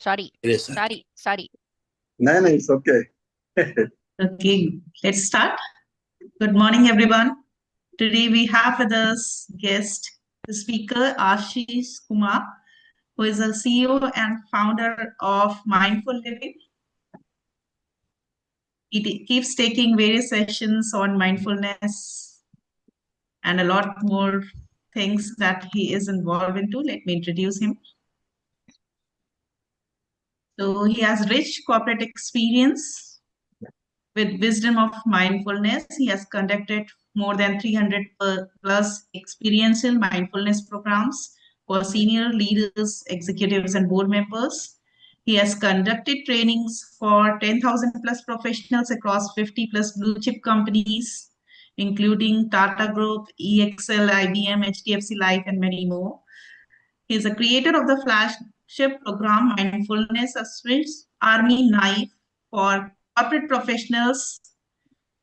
Sorry. Yes, sir. Sorry. No, no, it's okay. Okay, let's start. Good morning, everyone. Today we have with us guest, the speaker Ashish Kumar, who is a CEO and founder of Mindful Living. He keeps taking various sessions on mindfulness and a lot more things that he is involved into. Let me introduce him. So he has rich corporate experience with wisdom of mindfulness. He has conducted more than 300 plus experiential mindfulness programs for senior leaders, executives, and board members. He has conducted trainings for 10,000 plus professionals across 50 plus blue chip companies, including TATA Group, EXL, IBM, HDFC Life, and many more. He is a creator of the flagship program Mindfulness, a Swiss Army knife for corporate professionals.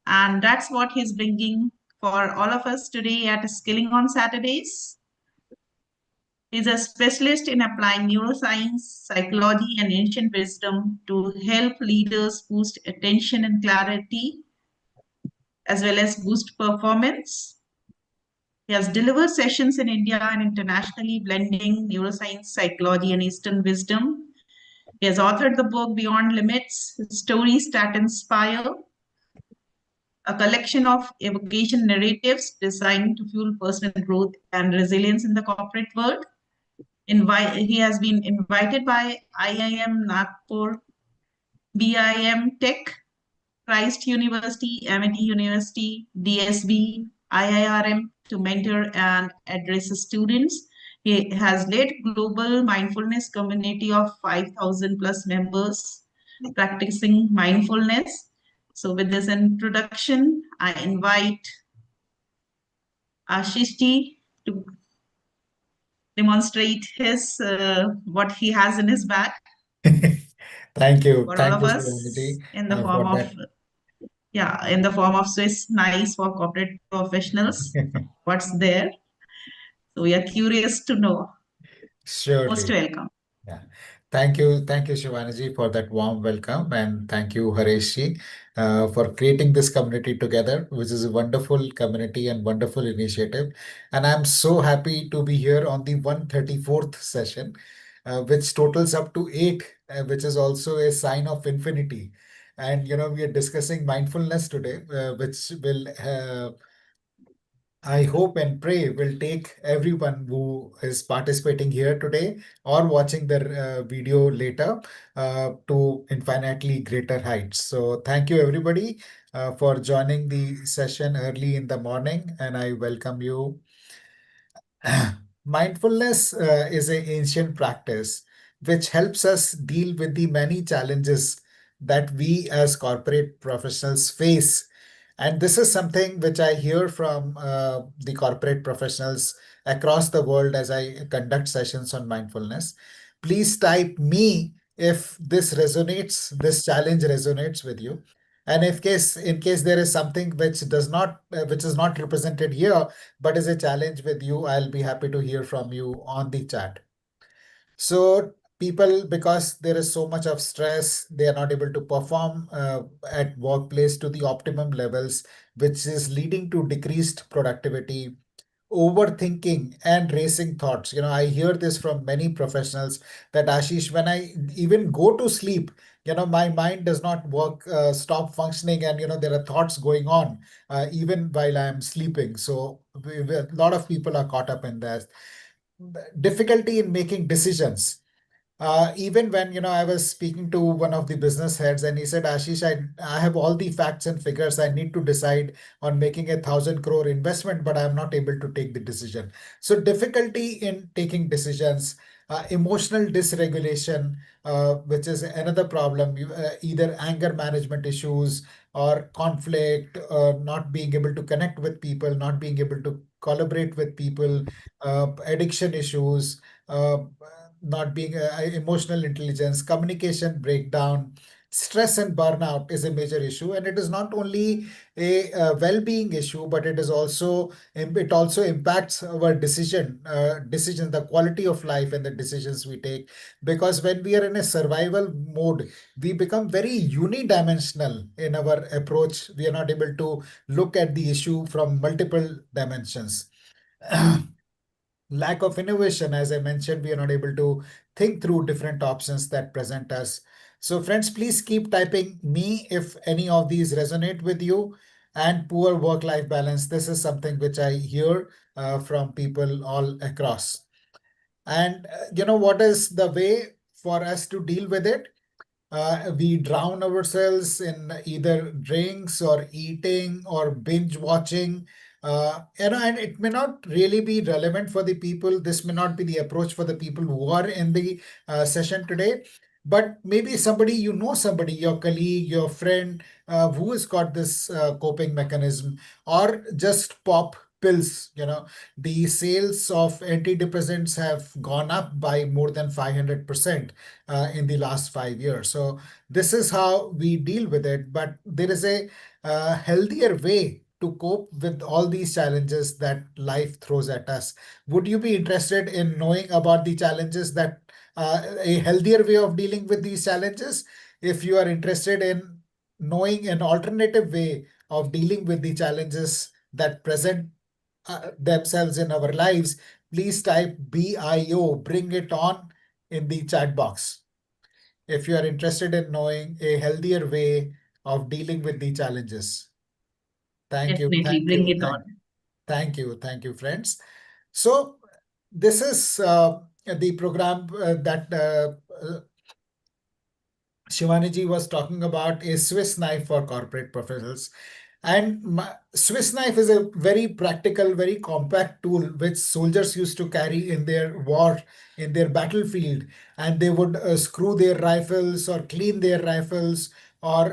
And that's what he's bringing for all of us today at Skilling on Saturdays. He's a specialist in applying neuroscience, psychology, and ancient wisdom to help leaders boost attention and clarity, as well as boost performance. He has delivered sessions in India and internationally, blending neuroscience, psychology, and Eastern wisdom. He has authored the book Beyond Limits, Stories That Inspire, a collection of evocation narratives designed to fuel personal growth and resilience in the corporate world. He has been invited by IIM Nagpur, BIM Tech, Christ University, Amity University, DSB, IIRM to mentor and address students. He has led global mindfulness community of 5,000 plus members practicing mindfulness. So with this introduction, I invite Ashish ji to demonstrate his what he has in his bag Thank you. for all Thank of you, us Shivamiti, in the form for of in the form of Swiss nice for corporate professionals. that. What's there? So we are curious to know. Most Surely. welcome. Yeah. Thank you, Shivanaji, for that warm welcome, and thank you, Hareshji, for creating this community together, which is a wonderful community and wonderful initiative. And I'm so happy to be here on the 134th session, which totals up to 8, which is also a sign of infinity. And we are discussing mindfulness today, which will I hope and pray will take everyone who is participating here today or watching the video later to infinitely greater heights. So thank you everybody for joining the session early in the morning, and I welcome you. Mindfulness is an ancient practice which helps us deal with the many challenges that we as corporate professionals face. And this is something which I hear from the corporate professionals across the world as I conduct sessions on mindfulness. Please type me if this challenge resonates with you. And in case there is something which is not represented here, but is a challenge with you, I'll be happy to hear from you on the chat. So people, because there is so much of stress, they are not able to perform at workplace to the optimum levels, which is leading to decreased productivity, overthinking, and racing thoughts. I hear this from many professionals that Ashish, when I even go to sleep, my mind does not stop functioning, and there are thoughts going on even while I am sleeping. So a lot of people are caught up in that difficulty in making decisions. Even when I was speaking to one of the business heads, and he said, Ashish, I have all the facts and figures. I need to decide on making 1,000 crore investment, but I'm not able to take the decision. So difficulty in taking decisions, emotional dysregulation, which is another problem. Either anger management issues or conflict, not being able to connect with people, not being able to collaborate with people, addiction issues. Not being emotional intelligence, communication breakdown, stress and burnout is a major issue, and it is not only a well-being issue, but it also impacts our decisions, the quality of life and the decisions we take. Because when we are in a survival mode, we become very unidimensional in our approach. We are not able to look at the issue from multiple dimensions. Lack of innovation, as I mentioned, we are not able to think through different options that present us. So, friends, please keep typing me if any of these resonate with you. And poor work life balance, this is something which I hear from people all across. And what is the way for us to deal with it? We drown ourselves in either drinks or eating or binge watching. And it may not really be relevant for the people. This may not be the approach for the people who are in the session today. But maybe somebody, somebody, your colleague, your friend, who has got this coping mechanism, or just pop pills. The sales of antidepressants have gone up by more than 500% in the last 5 years. So this is how we deal with it. But there is a healthier way to cope with all these challenges that life throws at us. Would you be interested in knowing about the challenges that a healthier way of dealing with these challenges? If you are interested in knowing an alternative way of dealing with the challenges that present themselves in our lives, please type BIO, bring it on, in the chat box if you are interested in knowing a healthier way of dealing with the challenges. Thank you, Definitely thank bring you, it on. thank you, friends. So this is the program that Shivaniji was talking about, a Swiss knife for corporate professionals. And Swiss knife is a very practical, very compact tool which soldiers used to carry in their war, in their battlefield, and they would screw their rifles or clean their rifles, or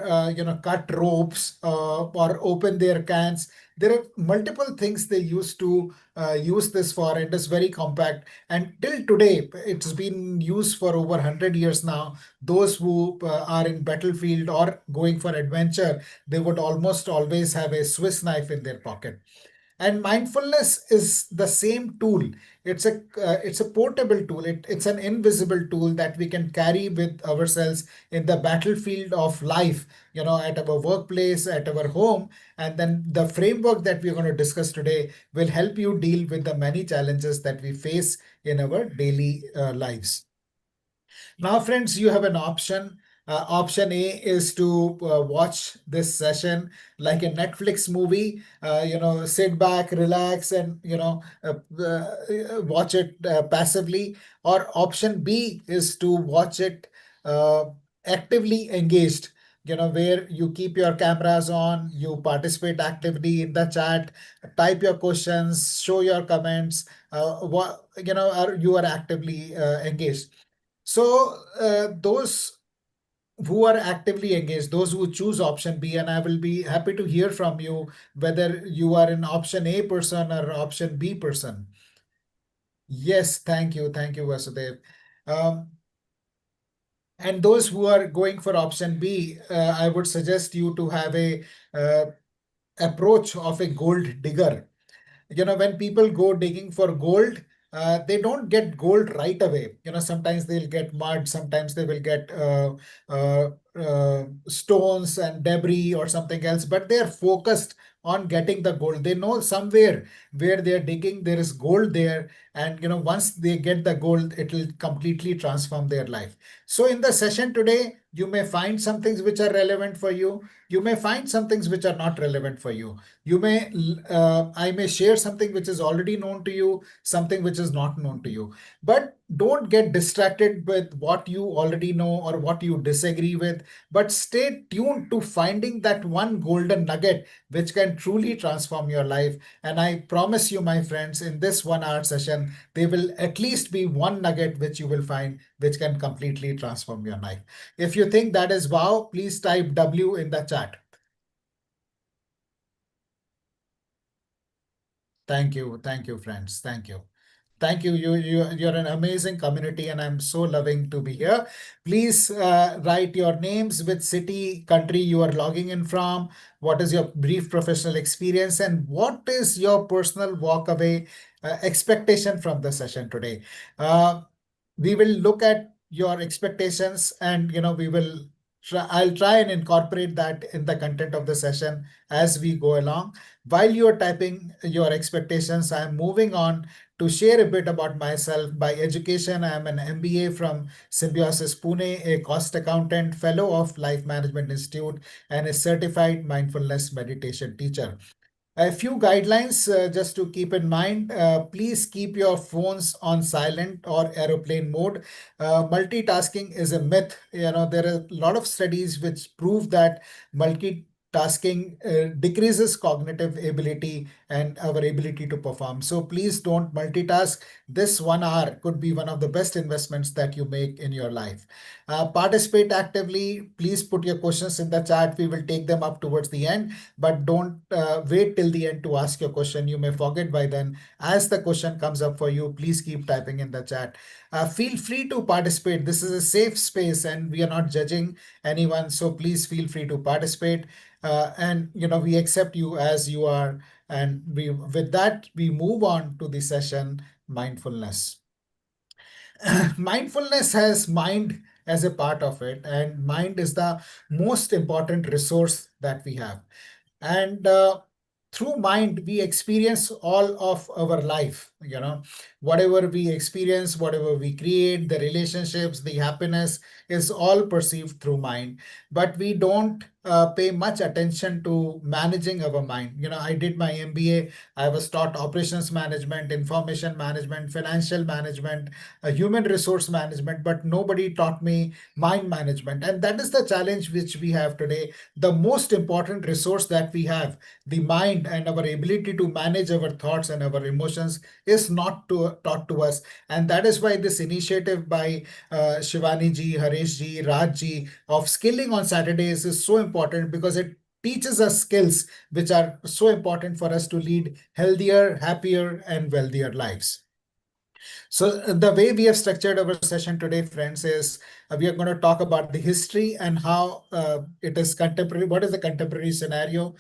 cut ropes, or open their cans. There are multiple things they used to use this for, and it's very compact. And till today, it's been used for over 100 years now. Those who are in battlefield or going for adventure, they would almost always have a Swiss knife in their pocket. And mindfulness is the same tool. It's a portable tool. It's an invisible tool that we can carry with ourselves in the battlefield of life, at our workplace, at our home. And then the framework that we're going to discuss today will help you deal with the many challenges that we face in our daily lives. Now, friends, you have an option. Option A is to watch this session like a Netflix movie. Sit back, relax, and watch it passively. Or option B is to watch it uh, actively engaged. Where you keep your cameras on, you participate actively in the chat, type your questions, show your comments. You are actively engaged. So those who are actively engaged, those who choose option B, and I will be happy to hear from you whether you are an option A person or option B person. Yes, thank you, Vasudev. Um, and those who are going for option B, I would suggest you to have a uh, approach of a gold digger. When people go digging for gold, they don't get gold right away. Sometimes they'll get mud, sometimes they will get stones and debris or something else, but they are focused on getting the gold. They know somewhere where they're digging there is gold there, and once they get the gold, it will completely transform their life. So in the session today, you may find some things which are relevant for you, you may find some things which are not relevant for you. I may share something which is already known to you, something which is not known to you. But don't get distracted with what you already know or what you disagree with, but stay tuned to finding that one golden nugget which can truly transform your life. And I promise you, my friends, in this 1 hour session, there will at least be one nugget which you will find which can completely transform your life. If you think that is wow, please type W in the chat. Thank you, friends. Thank you. Thank you. You're an amazing community, and I'm so loving to be here. Please write your names, which city, country you are logging in from, what is your brief professional experience, and what is your personal walkaway expectation from the session today. Uh, we will look at your expectations, and we will I'll try and incorporate that in the content of the session as we go along. While you're typing your expectations, I'm moving on to share a bit about myself. By education, I am an MBA from Symbiosis Pune, a cost accountant, fellow of Life Management Institute, and a certified mindfulness meditation teacher. A few guidelines just to keep in mind. Please keep your phones on silent or aeroplane mode. Multitasking is a myth. There are a lot of studies which prove that multitasking decreases cognitive ability and our ability to perform. So please don't multitask. This 1 hour could be one of the best investments that you make in your life. Participate actively. Please put your questions in the chat. We will take them up towards the end, but don't wait till the end to ask your question. You may forget by then. As the question comes up for you, please keep typing in the chat. Feel free to participate. This is a safe space and we are not judging anyone. So please feel free to participate. And we accept you as you are. And with that, we move on to the session, mindfulness. Mindfulness has mind as a part of it, and mind is the most important resource that we have. And through mind, we experience all of our life. Whatever we experience, whatever we create, the relationships, the happiness is all perceived through mind. But we don't pay much attention to managing our mind. I did my MBA. I was taught operations management, information management, financial management, human resource management, but nobody taught me mind management. And that is the challenge which we have today. The most important resource that we have, the mind and our ability to manage our thoughts and our emotions, is not taught to us. And that is why this initiative by Shivani ji, Harish ji, Raj ji of skilling on Saturdays is so important, because it teaches us skills which are so important for us to lead healthier, happier, and wealthier lives. So the way we have structured our session today, friends, is we are going to talk about the history and how it is contemporary. What is the contemporary scenario?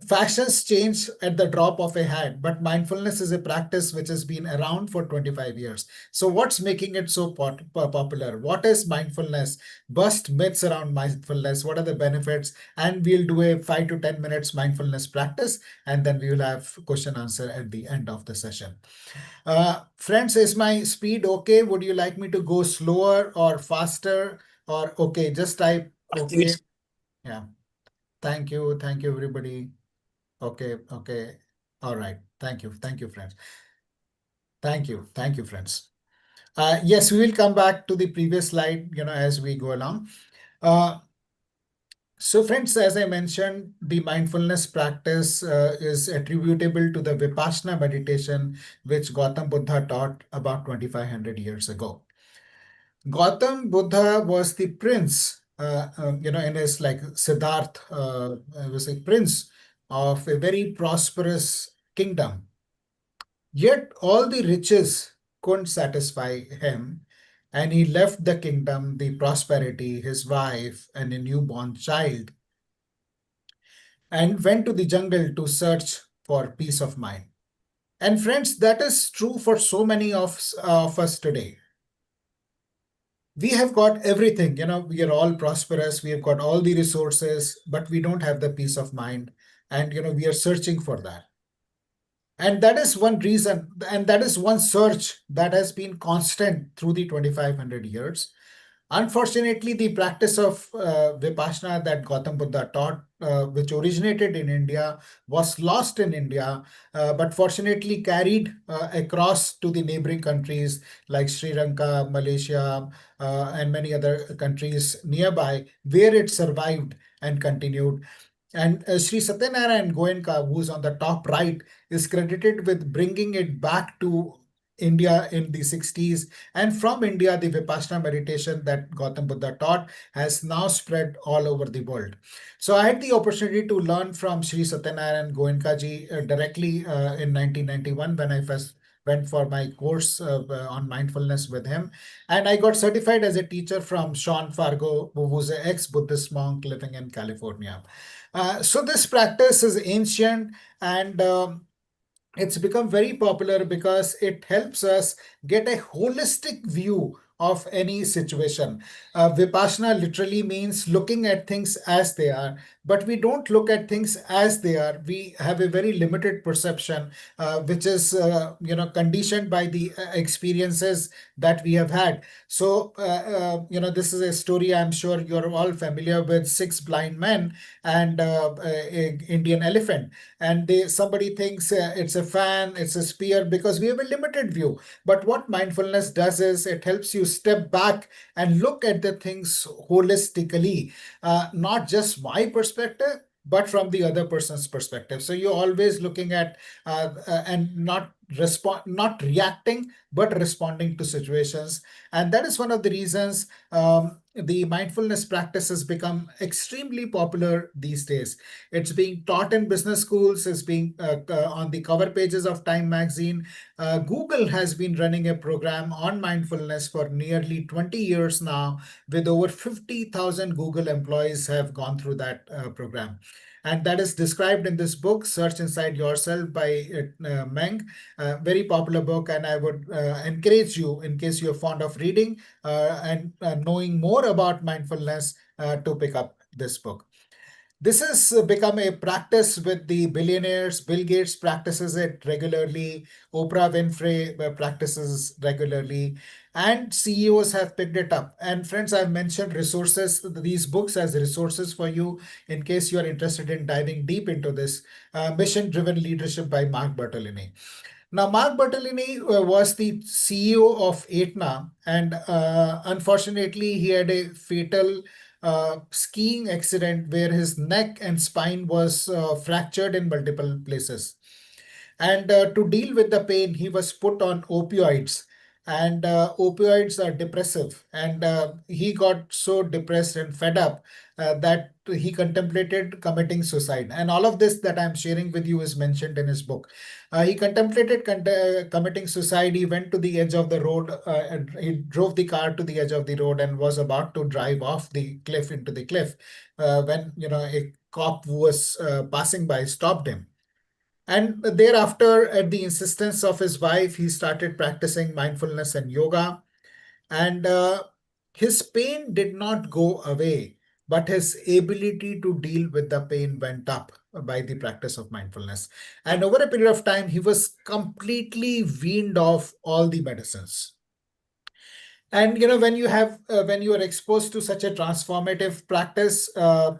Fashions change at the drop of a hat, but mindfulness is a practice which has been around for 25 years. So what's making it so popular? What is mindfulness? Bust myths around mindfulness. What are the benefits? And we'll do a 5 to 10 minutes mindfulness practice, and then we will have question answer at the end of the session. Friends, is my speed okay? Would you like me to go slower or faster? Or okay, just type okay. Yeah. Thank you. Thank you, everybody. Okay. Okay. All right. Thank you. Thank you, friends. Thank you. Thank you, friends. Yes, we will come back to the previous slide, as we go along. So friends, as I mentioned, the mindfulness practice is attributable to the Vipassana meditation, which Gautam Buddha taught about 2500 years ago. Gautam Buddha was the prince, in his like Siddharth, was a prince of a very prosperous kingdom. Yet all the riches couldn't satisfy him, and he left the kingdom, the prosperity, his wife, and a newborn child, and went to the jungle to search for peace of mind. And friends, that is true for so many of us today. We have got everything, we are all prosperous, we have got all the resources, but we don't have the peace of mind. And, we are searching for that. And that is one reason, and that is one search that has been constant through the 2500 years. Unfortunately, the practice of Vipassana that Gautam Buddha taught, which originated in India, was lost in India, but fortunately carried across to the neighboring countries like Sri Lanka, Malaysia, and many other countries nearby, where it survived and continued. And Sri Satyanarayan Goenka, who's on the top right, is credited with bringing it back to India in the 60s. And from India, the Vipassana meditation that Gautam Buddha taught has now spread all over the world. So I had the opportunity to learn from Sri Satyanarayan Goenka ji directly in 1991 when I went for my course on mindfulness with him. And I got certified as a teacher from Sean Fargo, who was an ex-Buddhist monk living in California. So this practice is ancient, and it's become very popular because it helps us get a holistic view of any situation. Vipassana literally means looking at things as they are, but we don't look at things as they are. We have a very limited perception, which is conditioned by the experiences that we have had. So this is a story I'm sure you're all familiar with: six blind men and a Indian elephant, and somebody thinks it's a fan, it's a spear, because we have a limited view. But what mindfulness does is it helps you step back and look at the things holistically, not just my perspective, but from the other person's perspective. So you're always looking at and not reacting, but responding to situations. And that is one of the reasons the mindfulness practice has become extremely popular these days. It's being taught in business schools, it's being on the cover pages of Time magazine. Google has been running a program on mindfulness for nearly 20 years now, with over 50,000 Google employees have gone through that program. And that is described in this book, Search Inside Yourself by Meng. Very popular book, and I would encourage you, in case you're fond of reading and knowing more about mindfulness, to pick up this book. This has become a practice with the billionaires. Bill Gates practices it regularly. Oprah Winfrey practices regularly. And CEOs have picked it up. And friends, I've mentioned resources, these books as resources for you in case you are interested in diving deep into this. Mission Driven Leadership by Mark Bertolini. Now, Mark Bertolini was the CEO of Aetna, and unfortunately, he had a fatal skiing accident where his neck and spine was fractured in multiple places. And to deal with the pain, he was put on opioids. And opioids are depressive. And he got so depressed and fed up that he contemplated committing suicide. And all of this that I'm sharing with you is mentioned in his book. He contemplated committing suicide. He went to the edge of the road. And he drove the car to the edge of the road and was about to drive off the cliff into the cliff when a cop who was passing by stopped him. And thereafter, at the insistence of his wife, he started practicing mindfulness and yoga. And his pain did not go away, but his ability to deal with the pain went up by the practice of mindfulness. And over a period of time, he was completely weaned off all the medicines. And when you are exposed to such a transformative practice,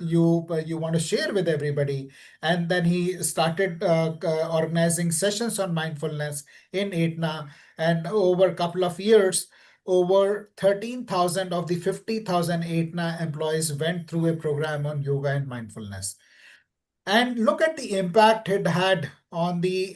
you want to share with everybody. And then he started organizing sessions on mindfulness in Etna, and over a couple of years, over 13,000 of the 50,000 Etna employees went through a program on yoga and mindfulness. And look at the impact it had on the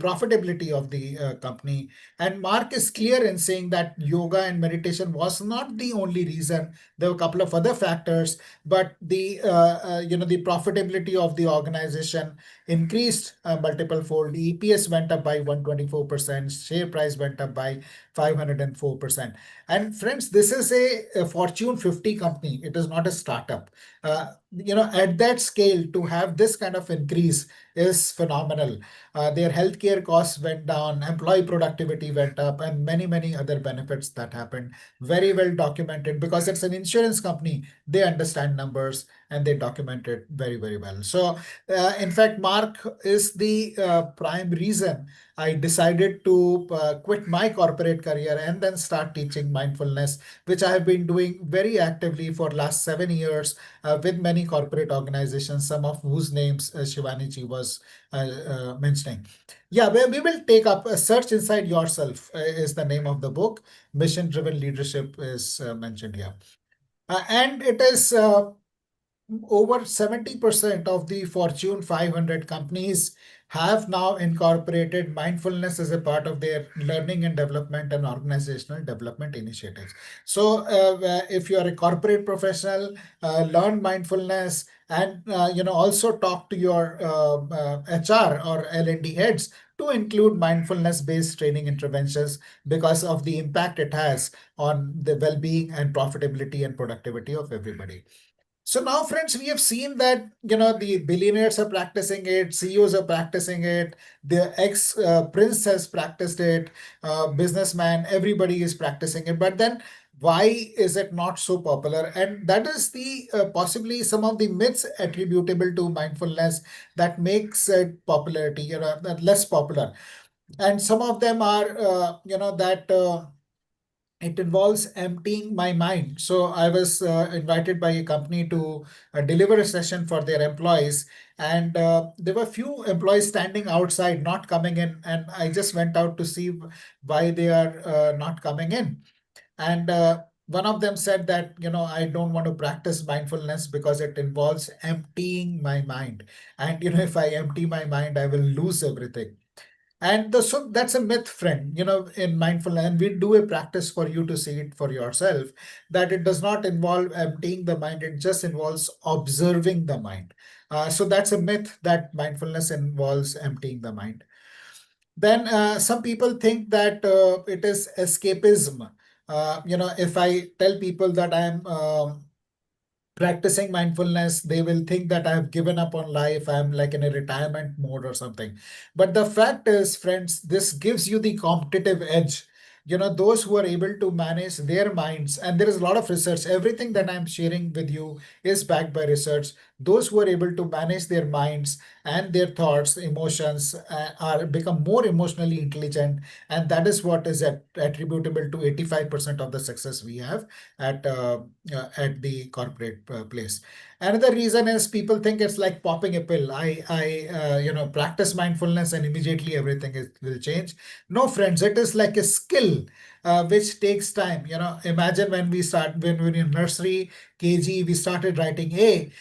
profitability of the company. And Mark is clear in saying that yoga and meditation was not the only reason. There were a couple of other factors, but the profitability of the organization increased multiple fold. EPS went up by 124%, share price went up by 504%. And friends, this is a Fortune 50 company. It is not a startup. At that scale, to have this kind of increase is phenomenal. Their healthcare costs went down, employee productivity went up, and many, many other benefits that happened. Very well documented, because it's an insurance company. They understand numbers and they document it very, very well. So, in fact, Mark is the prime reason I decided to quit my corporate career and then start teaching mindfulness, which I have been doing very actively for last 7 years with many corporate organizations, some of whose names Shivani ji was mentioning. Yeah, we will take up Search Inside Yourself is the name of the book. Mission Driven Leadership is mentioned here. And it is over 70% of the Fortune 500 companies have now incorporated mindfulness as a part of their learning and development and organizational development initiatives. So if you are a corporate professional, learn mindfulness, and also talk to your HR or L&D heads to include mindfulness-based training interventions because of the impact it has on the well-being and profitability and productivity of everybody. So now, friends, we have seen that the billionaires are practicing it, CEOs are practicing it, the ex-prince has practiced it, businessman, everybody is practicing it. But then, why is it not so popular? And that is the possibly some of the myths attributable to mindfulness that makes it popularity, less popular. And some of them are, that. It involves emptying my mind. So I was invited by a company to deliver a session for their employees, and there were few employees standing outside, not coming in, and I just went out to see why they are not coming in. And one of them said that, I don't want to practice mindfulness because it involves emptying my mind. And, if I empty my mind, I will lose everything. And so that's a myth, friend, in mindfulness. And we do a practice for you to see it for yourself, that it does not involve emptying the mind, it just involves observing the mind. So that's a myth that mindfulness involves emptying the mind. Then some people think that it is escapism. If I tell people that I'm practicing mindfulness, they will think that I've given up on life. I'm like in a retirement mode or something. But the fact is, friends, this gives you the competitive edge. Those who are able to manage their minds, and there is a lot of research. Everything that I'm sharing with you is backed by research. Those who are able to manage their minds and their thoughts, emotions, are become more emotionally intelligent, and that is what is attributable to 85% of the success we have at the corporate place. Another reason is people think it's like popping a pill. I practice mindfulness and immediately everything will change. No, friends, it is like a skill which takes time. Imagine when we were in nursery, KG, we started writing A.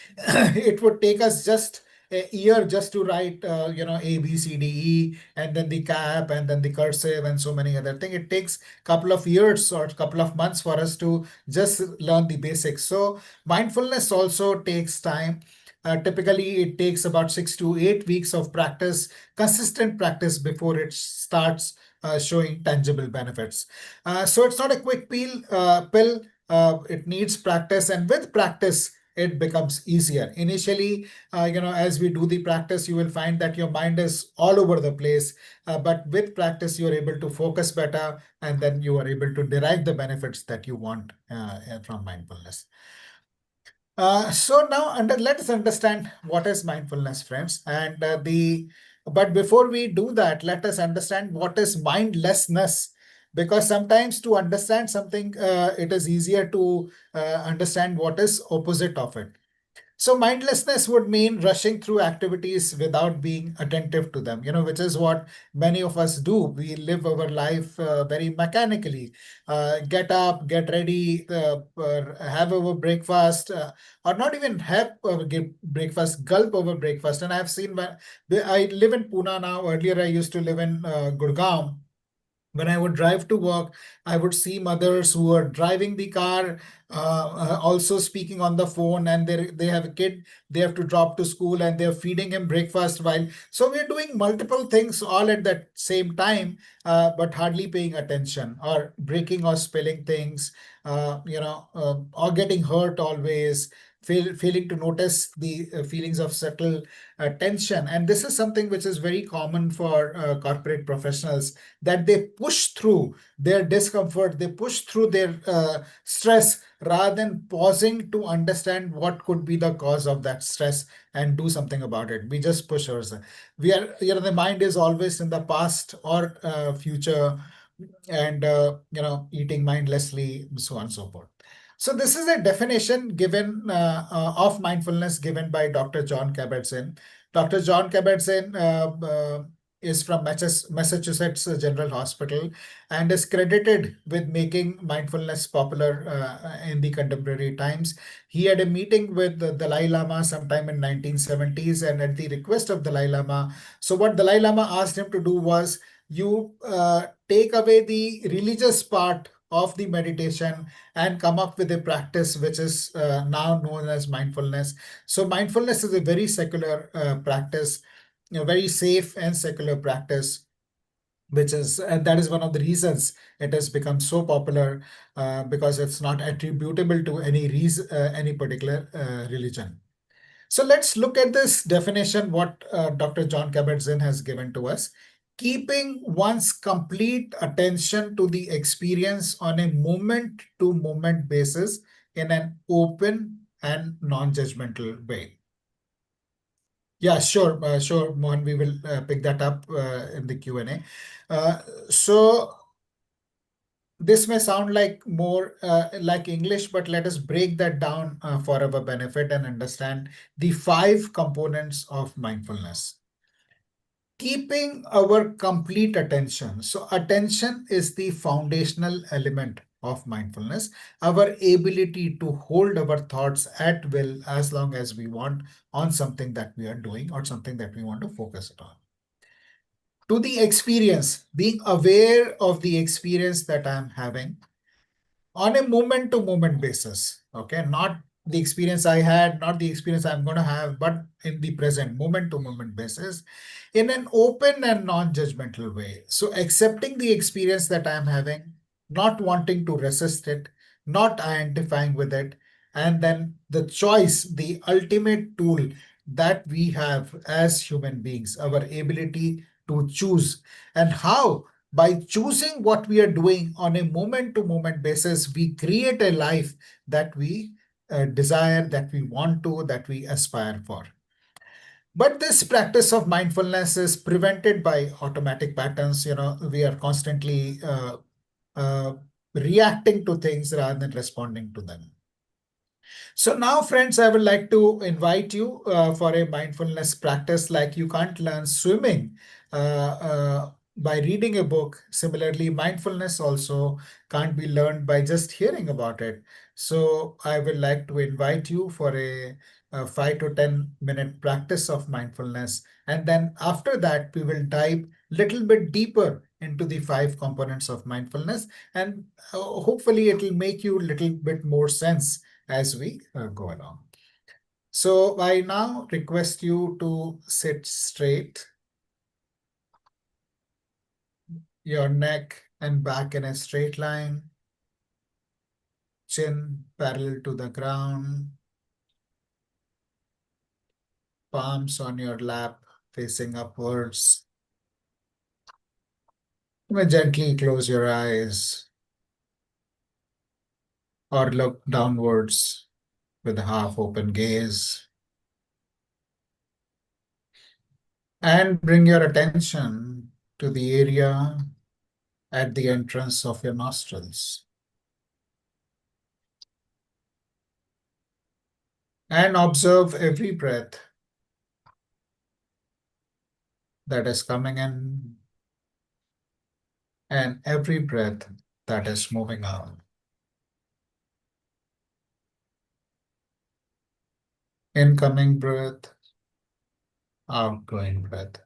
It would take us just a year just to write, A, B, C, D, E, and then the cap, and then the cursive, and so many other things. It takes couple of years or couple of months for us to just learn the basics. So mindfulness also takes time. Typically, it takes about 6 to 8 weeks of practice, consistent practice, before it starts showing tangible benefits. So it's not a quick pill. It needs practice, and with practice, it becomes easier. Initially, as we do the practice, you will find that your mind is all over the place. But with practice, you are able to focus better, and then you are able to derive the benefits that you want from mindfulness. So now let us understand what is mindfulness, friends. But before we do that, let us understand what is mindlessness. Because sometimes to understand something, it is easier to understand what is opposite of it. So mindlessness would mean rushing through activities without being attentive to them, which is what many of us do. We live our life very mechanically. Get up, get ready, have our breakfast, or not even have our breakfast, gulp over breakfast. And I've seen when I live in Pune now. Earlier, I used to live in Gurgaon. When I would drive to work, I would see mothers who are driving the car, also speaking on the phone, and they have a kid they have to drop to school, and they're feeding him breakfast while. So we're doing multiple things all at that same time, but hardly paying attention, or breaking or spilling things, or getting hurt always. Failing to notice the feelings of subtle tension. And this is something which is very common for corporate professionals, that they push through their discomfort, they push through their stress, rather than pausing to understand what could be the cause of that stress and do something about it. We just push ourselves. The mind is always in the past or future, and eating mindlessly, so on and so forth. So this is a definition given of mindfulness given by Dr. John Kabat-Zinn. Dr. John Kabat-Zinn is from Massachusetts General Hospital, and is credited with making mindfulness popular in the contemporary times. He had a meeting with the Dalai Lama sometime in 1970s, and at the request of Dalai Lama. So what Dalai Lama asked him to do was, you take away the religious part of the meditation and come up with a practice which is now known as mindfulness. So mindfulness is a very secular practice, a very safe and secular practice. which is and that is one of the reasons it has become so popular, because it's not attributable to any reason, any particular religion. So let's look at this definition, what Dr. John Kabat-Zinn has given to us. Keeping one's complete attention to the experience on a moment-to-moment basis in an open and non-judgmental way. Yeah, sure, Mohan. We will pick that up in the Q&A. So this may sound like more like English, but let us break that down for our benefit and understand the 5 components of mindfulness. Keeping our complete attention. So attention is the foundational element of mindfulness, our ability to hold our thoughts at will as long as we want on something that we are doing or something that we want to focus it on. To the experience, being aware of the experience that I'm having on a moment to moment basis. Okay, not the experience I had, not the experience I'm going to have, but in the present, moment to moment basis, in an open and non judgmental way. So, accepting the experience that I'm having, not wanting to resist it, not identifying with it, and then the choice, the ultimate tool that we have as human beings, our ability to choose, and how by choosing what we are doing on a moment to moment basis, we create a life that we desire, that we want to, that we aspire for. But this practice of mindfulness is prevented by automatic patterns. We are constantly uh, reacting to things rather than responding to them. So now, friends, I would like to invite you for a mindfulness practice. Like you can't learn swimming by reading a book. Similarly, mindfulness also can't be learned by just hearing about it. So I would like to invite you for a 5 to 10 minute practice of mindfulness. And then after that, we will dive a little bit deeper into the 5 components of mindfulness. And hopefully it will make you a little bit more sense as we go along. So I now request you to sit straight, your neck and back in a straight line, chin parallel to the ground, palms on your lap facing upwards. You may gently close your eyes or look downwards with a half open gaze. And bring your attention to the area at the entrance of your nostrils. And observe every breath that is coming in and every breath that is moving out. Incoming breath, outgoing breath.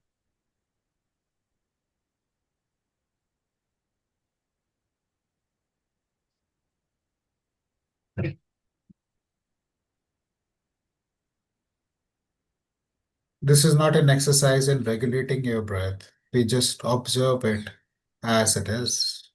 This is not an exercise in regulating your breath. We just observe it as it is.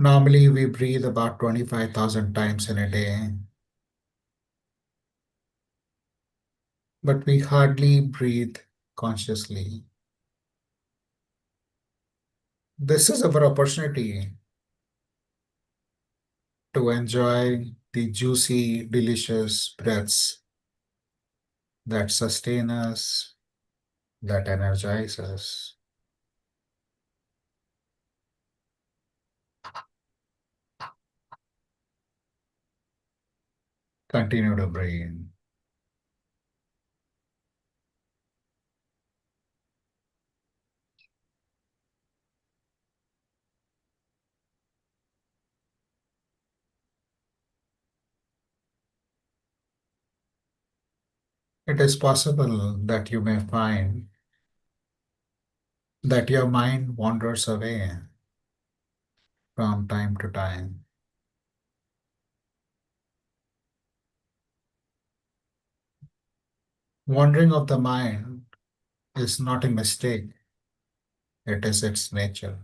Normally, we breathe about 25,000 times in a day, but we hardly breathe consciously. This is our opportunity to enjoy the juicy, delicious breaths that sustain us, that energize us. Continue to breathe. It is possible that you may find that your mind wanders away. from time to time. Wandering of the mind is not a mistake, it is its nature.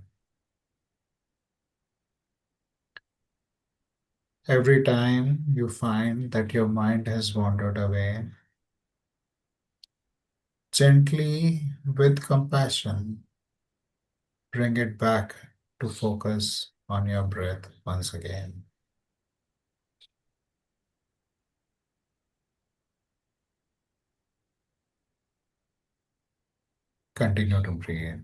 Every time you find that your mind has wandered away, gently, with compassion, bring it back to focus on your breath once again. Continue to breathe.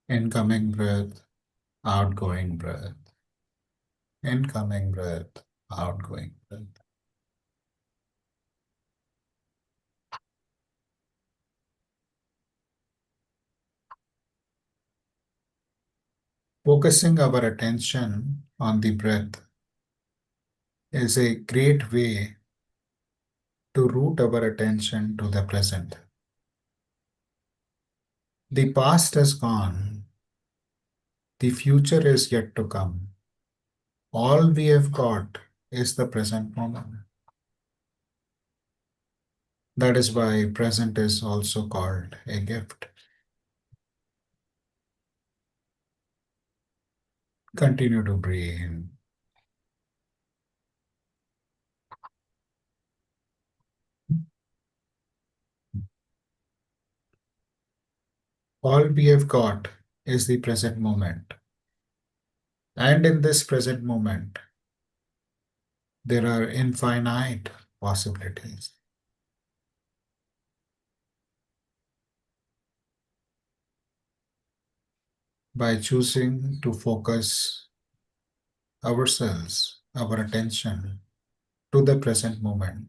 Incoming breath, outgoing breath. Incoming breath, outgoing breath. Focusing our attention on the breath is a great way to root our attention to the present. The past is gone, the future is yet to come. All we have got is the present moment. That is why present is also called a gift. Continue to breathe. All we have got is the present moment. And in this present moment, there are infinite possibilities. By choosing to focus ourselves, our attention to the present moment,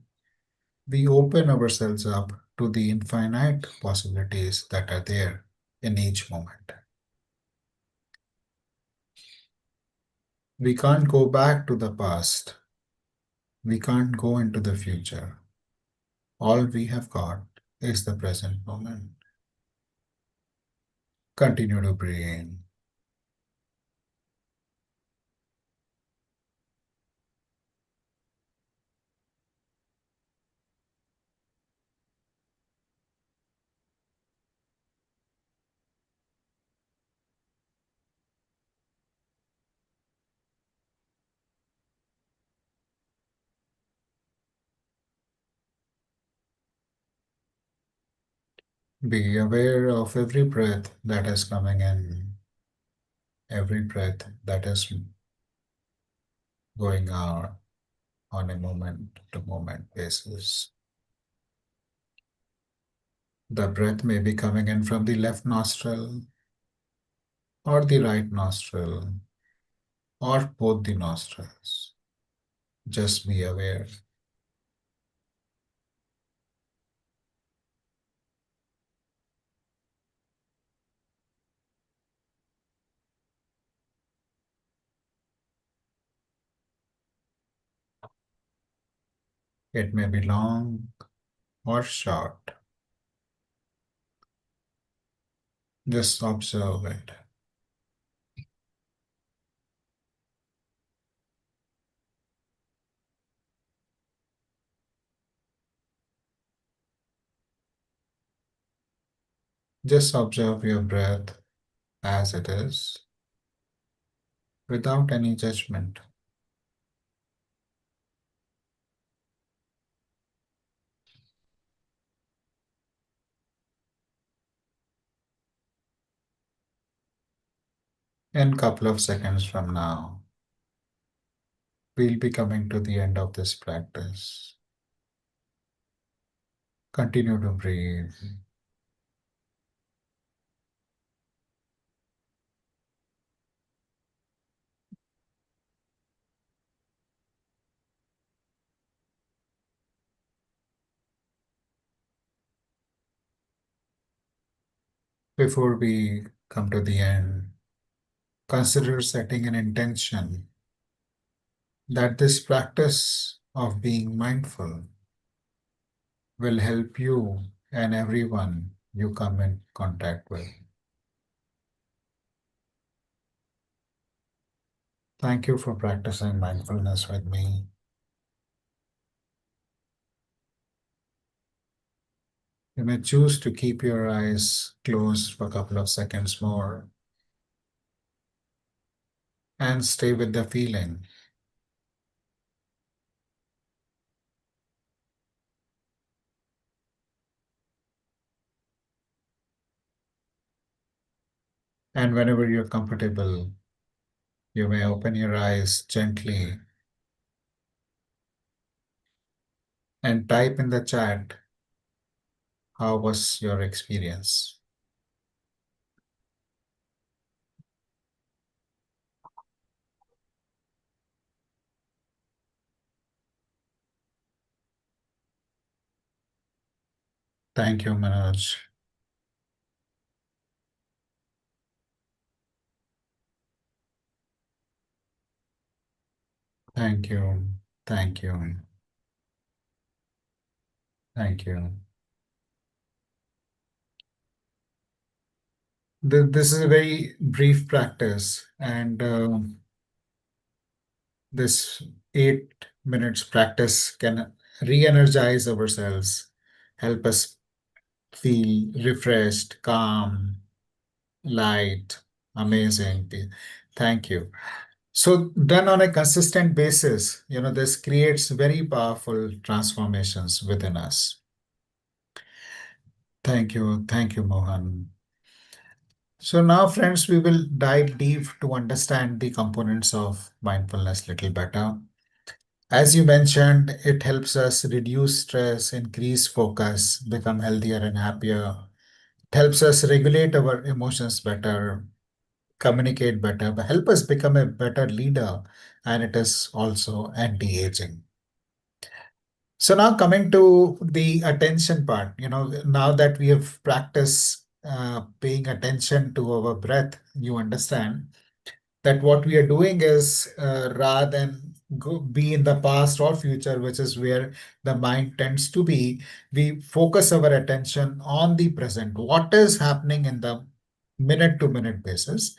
we open ourselves up to the infinite possibilities that are there in each moment. We can't go back to the past. We can't go into the future. All we have got is the present moment. Continue to breathe. Be aware of every breath that is coming in, every breath that is going out on a moment to moment basis. The breath may be coming in from the left nostril or the right nostril or both the nostrils. Just be aware. It may be long or short. Just observe it. Just observe your breath as it is, without any judgment. In a couple of seconds from now, we'll be coming to the end of this practice. Continue to breathe. Before we come to the end, consider setting an intention that this practice of being mindful will help you and everyone you come in contact with. Thank you for practicing mindfulness with me. You may choose to keep your eyes closed for a couple of seconds more and stay with the feeling. And whenever you're comfortable, you may open your eyes gently and type in the chat, how was your experience? Thank you, Manoj. Thank you. Thank you. Thank you. This is a very brief practice, and this 8 minutes practice can re-energize ourselves, help us feel refreshed, calm, light, amazing. Thank you. So done on a consistent basis, this creates very powerful transformations within us. Thank you. Thank you, Mohan. So now, friends, we will dive deep to understand the components of mindfulness a little better. As you mentioned, it helps us reduce stress, increase focus, become healthier and happier. It helps us regulate our emotions better, communicate better, but help us become a better leader. And it is also anti-aging. So now coming to the attention part, now that we have practiced paying attention to our breath, you understand that what we are doing is rather than be in the past or future, which is where the mind tends to be, we focus our attention on the present, what is happening in the minute to minute basis,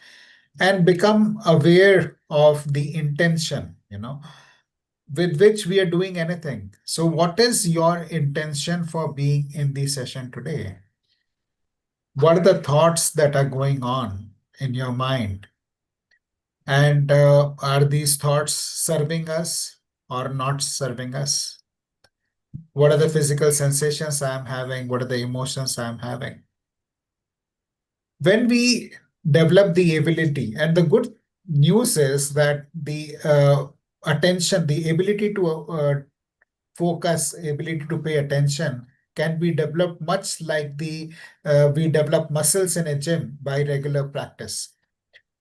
and become aware of the intention, with which we are doing anything. So, what is your intention for being in the session today? What are the thoughts that are going on in your mind? And are these thoughts serving us or not serving us? What are the physical sensations I'm having? What are the emotions I'm having? When we develop the ability, and the good news is that the attention, the ability to focus, ability to pay attention can be developed much like the we develop muscles in a gym by regular practice.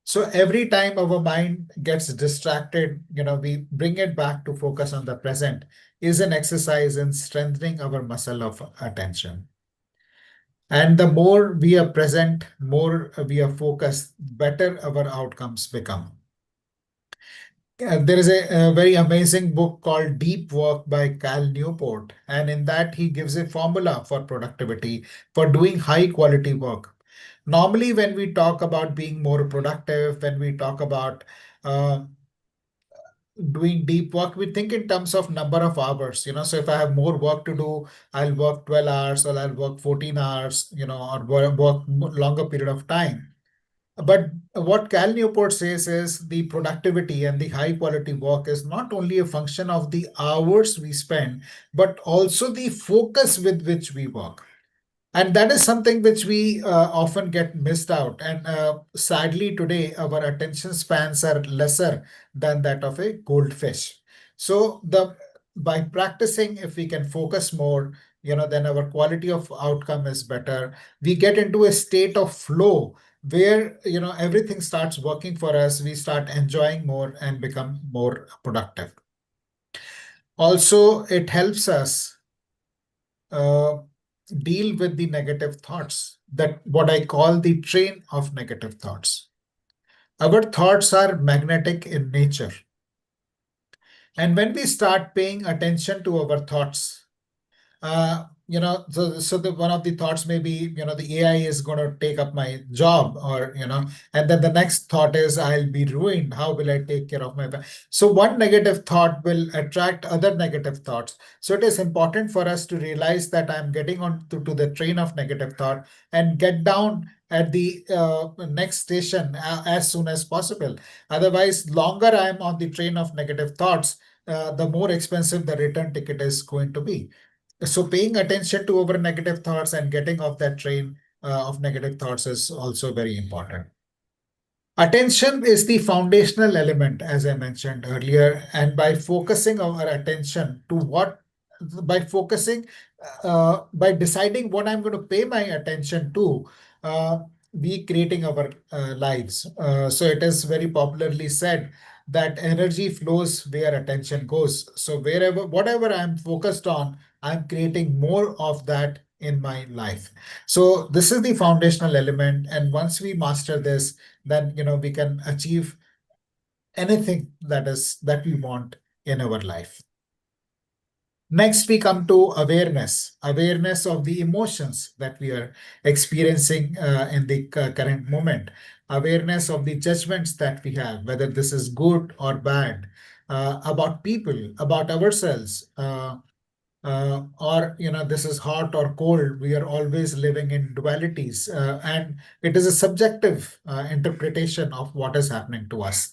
So every time our mind gets distracted, we bring it back to focus on the present is an exercise in strengthening our muscle of attention. And the more we are present, more we are focused, better our outcomes become. There is a very amazing book called Deep Work by Cal Newport. And in that, he gives a formula for productivity, for doing high quality work. Normally, when we talk about being more productive, when we talk about uh, doing deep work, we think in terms of number of hours. So if I have more work to do, I'll work 12 hours or I'll work 14 hours, or work longer period of time. But what Cal Newport says is the productivity and the high quality work is not only a function of the hours we spend, but also the focus with which we work. And that is something which we often get missed out. And sadly, today, our attention spans are lesser than that of a goldfish. So by practicing, if we can focus more, then our quality of outcome is better. We get into a state of flow where, everything starts working for us. We start enjoying more and become more productive. Also, it helps us. deal with the negative thoughts, that what I call the train of negative thoughts. Our thoughts are magnetic in nature. And when we start paying attention to our thoughts, so the one of the thoughts may be, the AI is going to take up my job, or, and then the next thought is I'll be ruined. How will I take care of my family? So one negative thought will attract other negative thoughts. So it is important for us to realize that I'm getting on to the train of negative thought and get down at the next station as soon as possible. Otherwise, longer I'm on the train of negative thoughts, the more expensive the return ticket is going to be. So paying attention to our negative thoughts and getting off that train of negative thoughts is also very important. Attention is the foundational element, as I mentioned earlier, and by focusing our attention to by deciding what I'm going to pay my attention to, we creating our lives. So it is very popularly said that energy flows where attention goes. So whatever I'm focused on, I'm creating more of that in my life. So this is the foundational element, and once we master this, then we can achieve anything that we want in our life. Next, we come to awareness of the emotions that we are experiencing in the current moment, awareness of the judgments that we have, whether this is good or bad, about people, about ourselves, or this is hot or cold. We are always living in dualities, and it is a subjective interpretation of what is happening to us.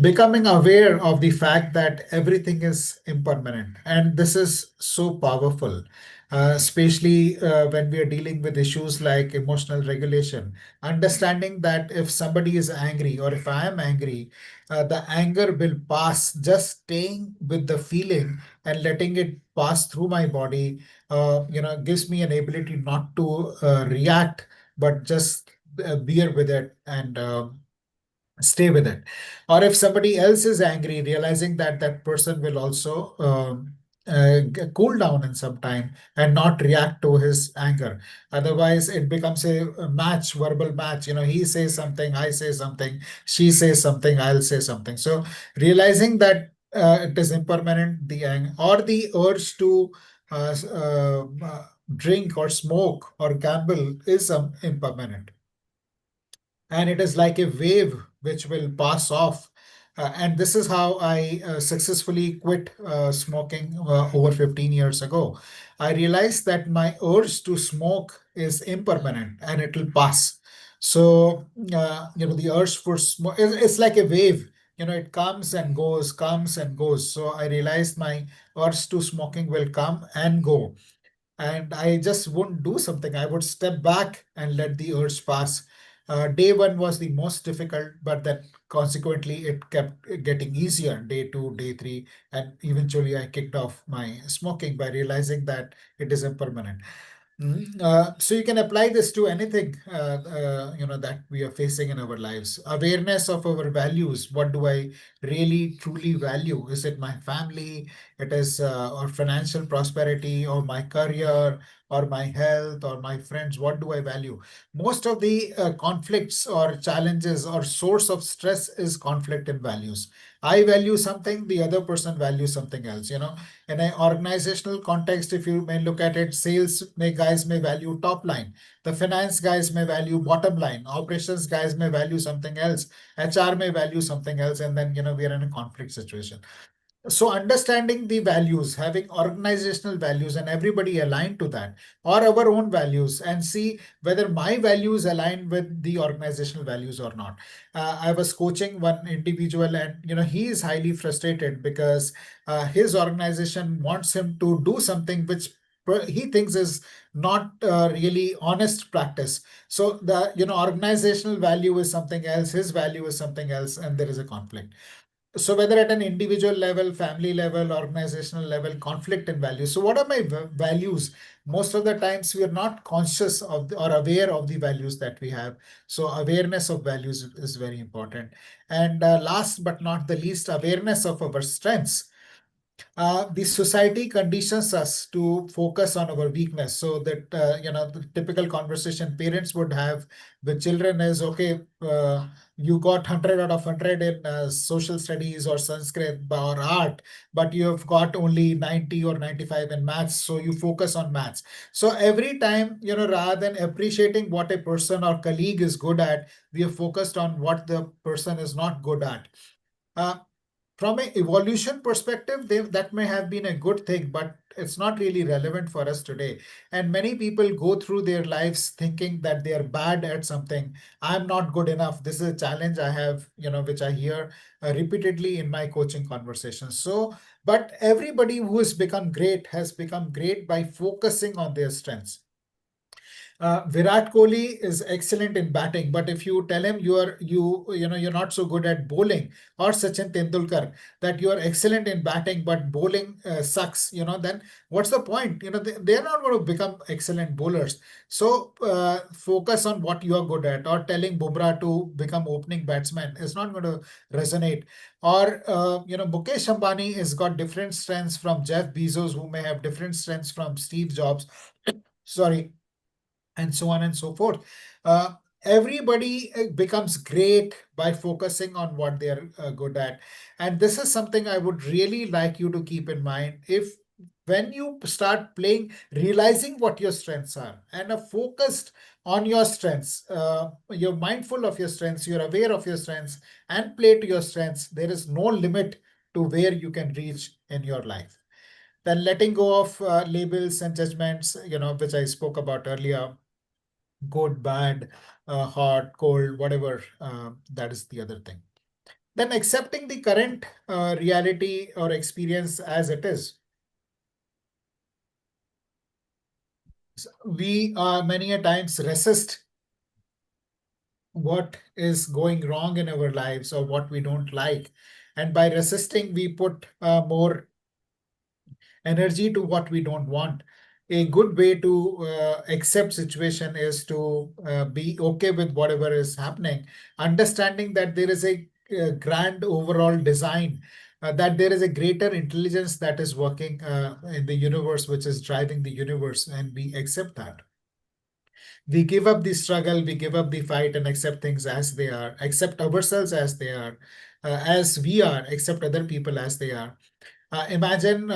Becoming aware of the fact that everything is impermanent, and this is so powerful, especially when we are dealing with issues like emotional regulation. Understanding that if somebody is angry, or if I am angry, the anger will pass. Just staying with the feeling and letting it pass through my body gives me an ability not to react, but just bear with it and stay with it. Or if somebody else is angry, realizing that that person will also cool down in some time and not react to his anger. Otherwise, it becomes a match, verbal match. He says something, I say something, she says something, I'll say something. So realizing that it is impermanent, the or the urge to drink or smoke or gamble is impermanent, and it is like a wave which will pass off. And this is how I successfully quit smoking over 15 years ago. I realized that my urge to smoke is impermanent and it will pass. So, the urge for smoke, it's like a wave. It comes and goes, comes and goes. So I realized my urge to smoking will come and go, and I just wouldn't do something. I would step back and let the urge pass. Day one was the most difficult, but then consequently it kept getting easier. Day two, day three, and eventually I kicked off my smoking by realizing that it is impermanent. So you can apply this to anything that we are facing in our lives. Awareness of our values. What do I really truly value? Is it my family? It is or financial prosperity, or my career, or my health, or my friends? What do I value? Most of the conflicts or challenges or source of stress is conflict in values. I value something, the other person values something else. In an organizational context, if you may look at it, guys may value top line, the finance guys may value bottom line, operations guys may value something else, HR may value something else, and then we are in a conflict situation. So understanding the values, having organizational values, and everybody aligned to that, or our own values, and see whether my values align with the organizational values or not. I was coaching one individual, and he is highly frustrated because his organization wants him to do something which he thinks is not really honest practice. So the organizational value is something else, his value is something else, and there is a conflict. So whether at an individual level, family level, organizational level, conflict in values. So what are my values? Most of the times we are not conscious of or aware of the values that we have. So awareness of values is very important. And last but not the least, awareness of our strengths. the society conditions us to focus on our weakness, so that the typical conversation parents would have with children is, okay, you got 100 out of 100 in social studies or Sanskrit or art, but you have got only 90 or 95 in maths, so you focus on maths. So every time, rather than appreciating what a person or colleague is good at, we are focused on what the person is not good at. uh, from an evolution perspective, that may have been a good thing, but it's not really relevant for us today. And many people go through their lives thinking that they are bad at something. I'm not good enough. This is a challenge I have, which I hear repeatedly in my coaching conversations. So, but everybody who has become great by focusing on their strengths. Virat Kohli is excellent in batting, but if you tell him you're not so good at bowling, or Sachin Tendulkar, that you are excellent in batting but bowling sucks, then what's the point? They're not going to become excellent bowlers. So focus on what you are good at. Or telling Bumrah to become opening batsman is not going to resonate. Or Mukesh Ambani has got different strengths from Jeff Bezos, who may have different strengths from Steve Jobs. Sorry, and so on and so forth. Uh, Everybody becomes great by focusing on what they're good at. And this is something I would really like you to keep in mind. If when you start playing, realizing what your strengths are, and are focused on your strengths, you're mindful of your strengths, you're aware of your strengths, and play to your strengths, there is no limit to where you can reach in your life. Then letting go of labels and judgments, which I spoke about earlier, good, bad, hot, cold, whatever. That is the other thing. Then accepting the current reality or experience as it is. We many a times resist what is going wrong in our lives or what we don't like. And by resisting, we put more energy to what we don't want. A good way to accept situation is to be okay with whatever is happening, understanding that there is a grand overall design, that there is a greater intelligence that is working in the universe, which is driving the universe, and we accept that. We give up the struggle, we give up the fight, and accept things as they are, accept ourselves as they are, as we are, accept other people as they are. Imagine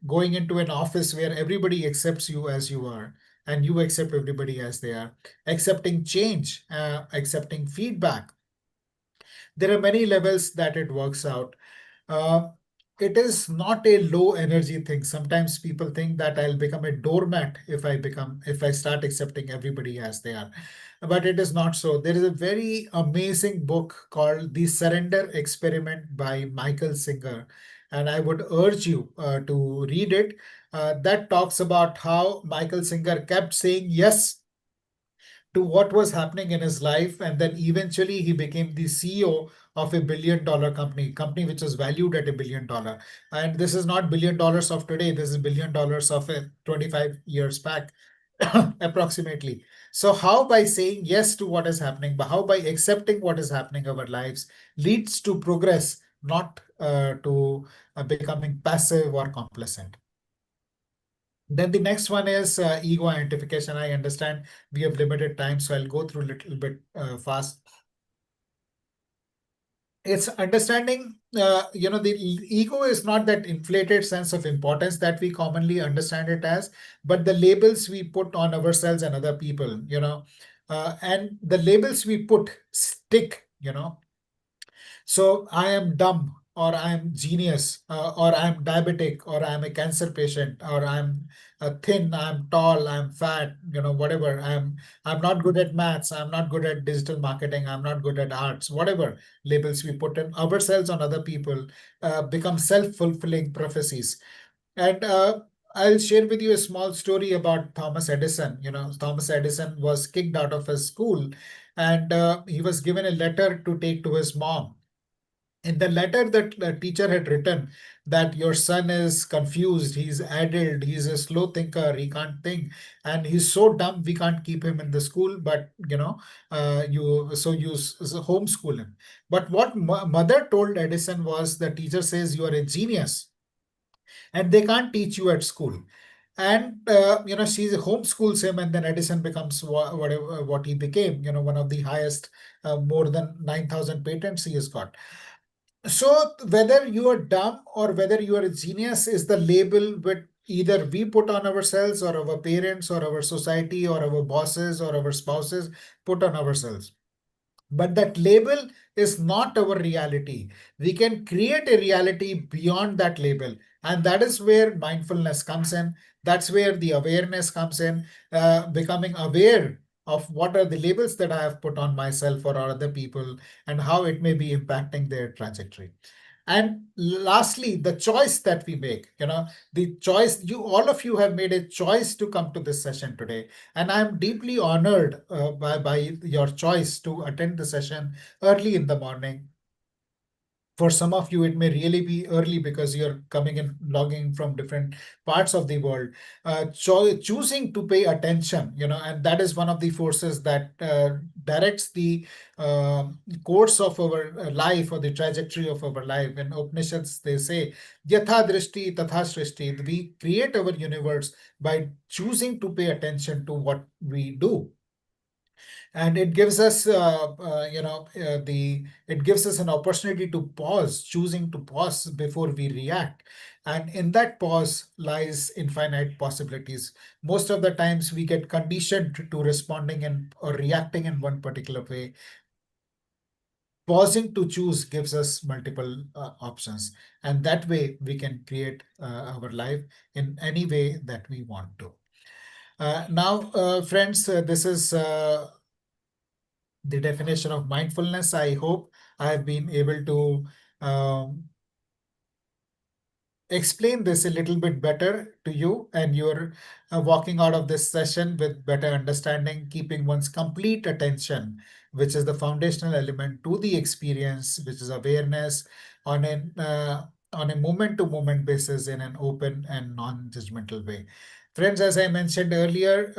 going into an office where everybody accepts you as you are, and you accept everybody as they are. Accepting change, accepting feedback. There are many levels that it works out. Uh, it is not a low energy thing. Sometimes people think that I'll become a doormat if I start accepting everybody as they are. But it is not so. There is a very amazing book called The Surrender Experiment by Michael Singer, and I would urge you to read it. That talks about how Michael Singer kept saying yes to what was happening in his life, and then eventually he became the CEO of a $1 billion company which is valued at $1 billion. And this is not $1 billion of today, this is $1 billion of 25 years back. Approximately. So how by saying yes to what is happening, but how by accepting what is happening in our lives leads to progress, not to becoming passive or complacent. Then the next one is ego identification. I understand we have limited time, so I'll go through a little bit fast. It's understanding, the ego is not that inflated sense of importance that we commonly understand it as, but the labels we put on ourselves and other people, and the labels we put stick, So I am dumb, or I am genius, or I am diabetic, or I am a cancer patient, or I'm thin, I'm tall, I'm fat, whatever. I'm not good at maths. I'm not good at digital marketing. I'm not good at arts. Whatever labels we put in ourselves on other people become self-fulfilling prophecies. And I'll share with you a small story about Thomas Edison. Thomas Edison was kicked out of his school, and he was given a letter to take to his mom. In the letter that the teacher had written, that your son is confused, he's addled, he's a slow thinker, he can't think, and he's so dumb we can't keep him in the school, but you homeschool him. But what mother told Edison was, the teacher says you are a genius, and they can't teach you at school. And she homeschools him, and then Edison becomes whatever what he became. One of the highest, more than 9,000 patents he has got. So whether you are dumb or whether you are a genius is the label which either we put on ourselves, or our parents, or our society, or our bosses, or our spouses put on ourselves. But that label is not our reality. We can create a reality beyond that label. And that is where mindfulness comes in. That's where the awareness comes in, becoming aware of what are the labels that I have put on myself or other people, and how it may be impacting their trajectory. And lastly, the choice that we make, the choice, all of you have made a choice to come to this session today. And I'm deeply honored by your choice to attend the session early in the morning. For some of you, it may really be early because you're coming and logging from different parts of the world. Choosing to pay attention, and that is one of the forces that directs the course of our life, or the trajectory of our life. In Upanishads, they say, Yatha Drishti Tatha Srishti. We create our universe by choosing to pay attention to what we do. And it gives us it gives us an opportunity to pause, choosing to pause before we react. And in that pause lies infinite possibilities. Most of the times we get conditioned to responding or reacting in one particular way. Pausing to choose gives us multiple options, and that way we can create our life in any way that we want to. Now, friends, this is the definition of mindfulness. I hope I have been able to um, explain this a little bit better to you, and you're walking out of this session with better understanding, keeping one's complete attention, which is the foundational element to the experience, which is awareness on a moment-to-moment basis in an open and non-judgmental way. Friends, as I mentioned earlier,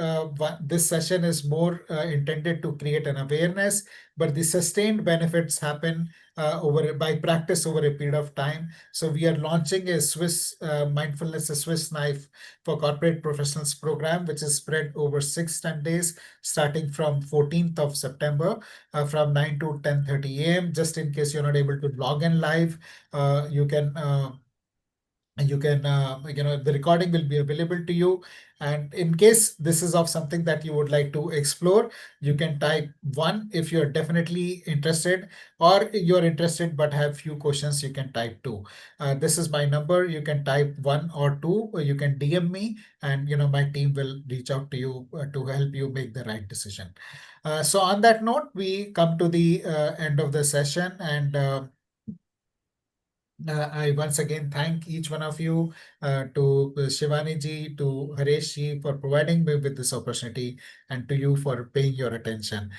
this session is more intended to create an awareness, but the sustained benefits happen by practice over a period of time. So we are launching a Swiss mindfulness, a Swiss knife for corporate professionals program, which is spread over 10 days, starting from 14th of September, from 9 to 10:30 a.m. Just in case you're not able to log in live, the recording will be available to you. And in case this is of something that you would like to explore, you can type 1 if you're definitely interested, or you're interested but have few questions, you can type 2. This is my number. You can type 1 or 2, or you can DM me, and my team will reach out to you to help you make the right decision. So on that note, we come to the end of the session, and I once again thank each one of you, to Shivani ji, to Haresh ji, for providing me with this opportunity, and to you for paying your attention.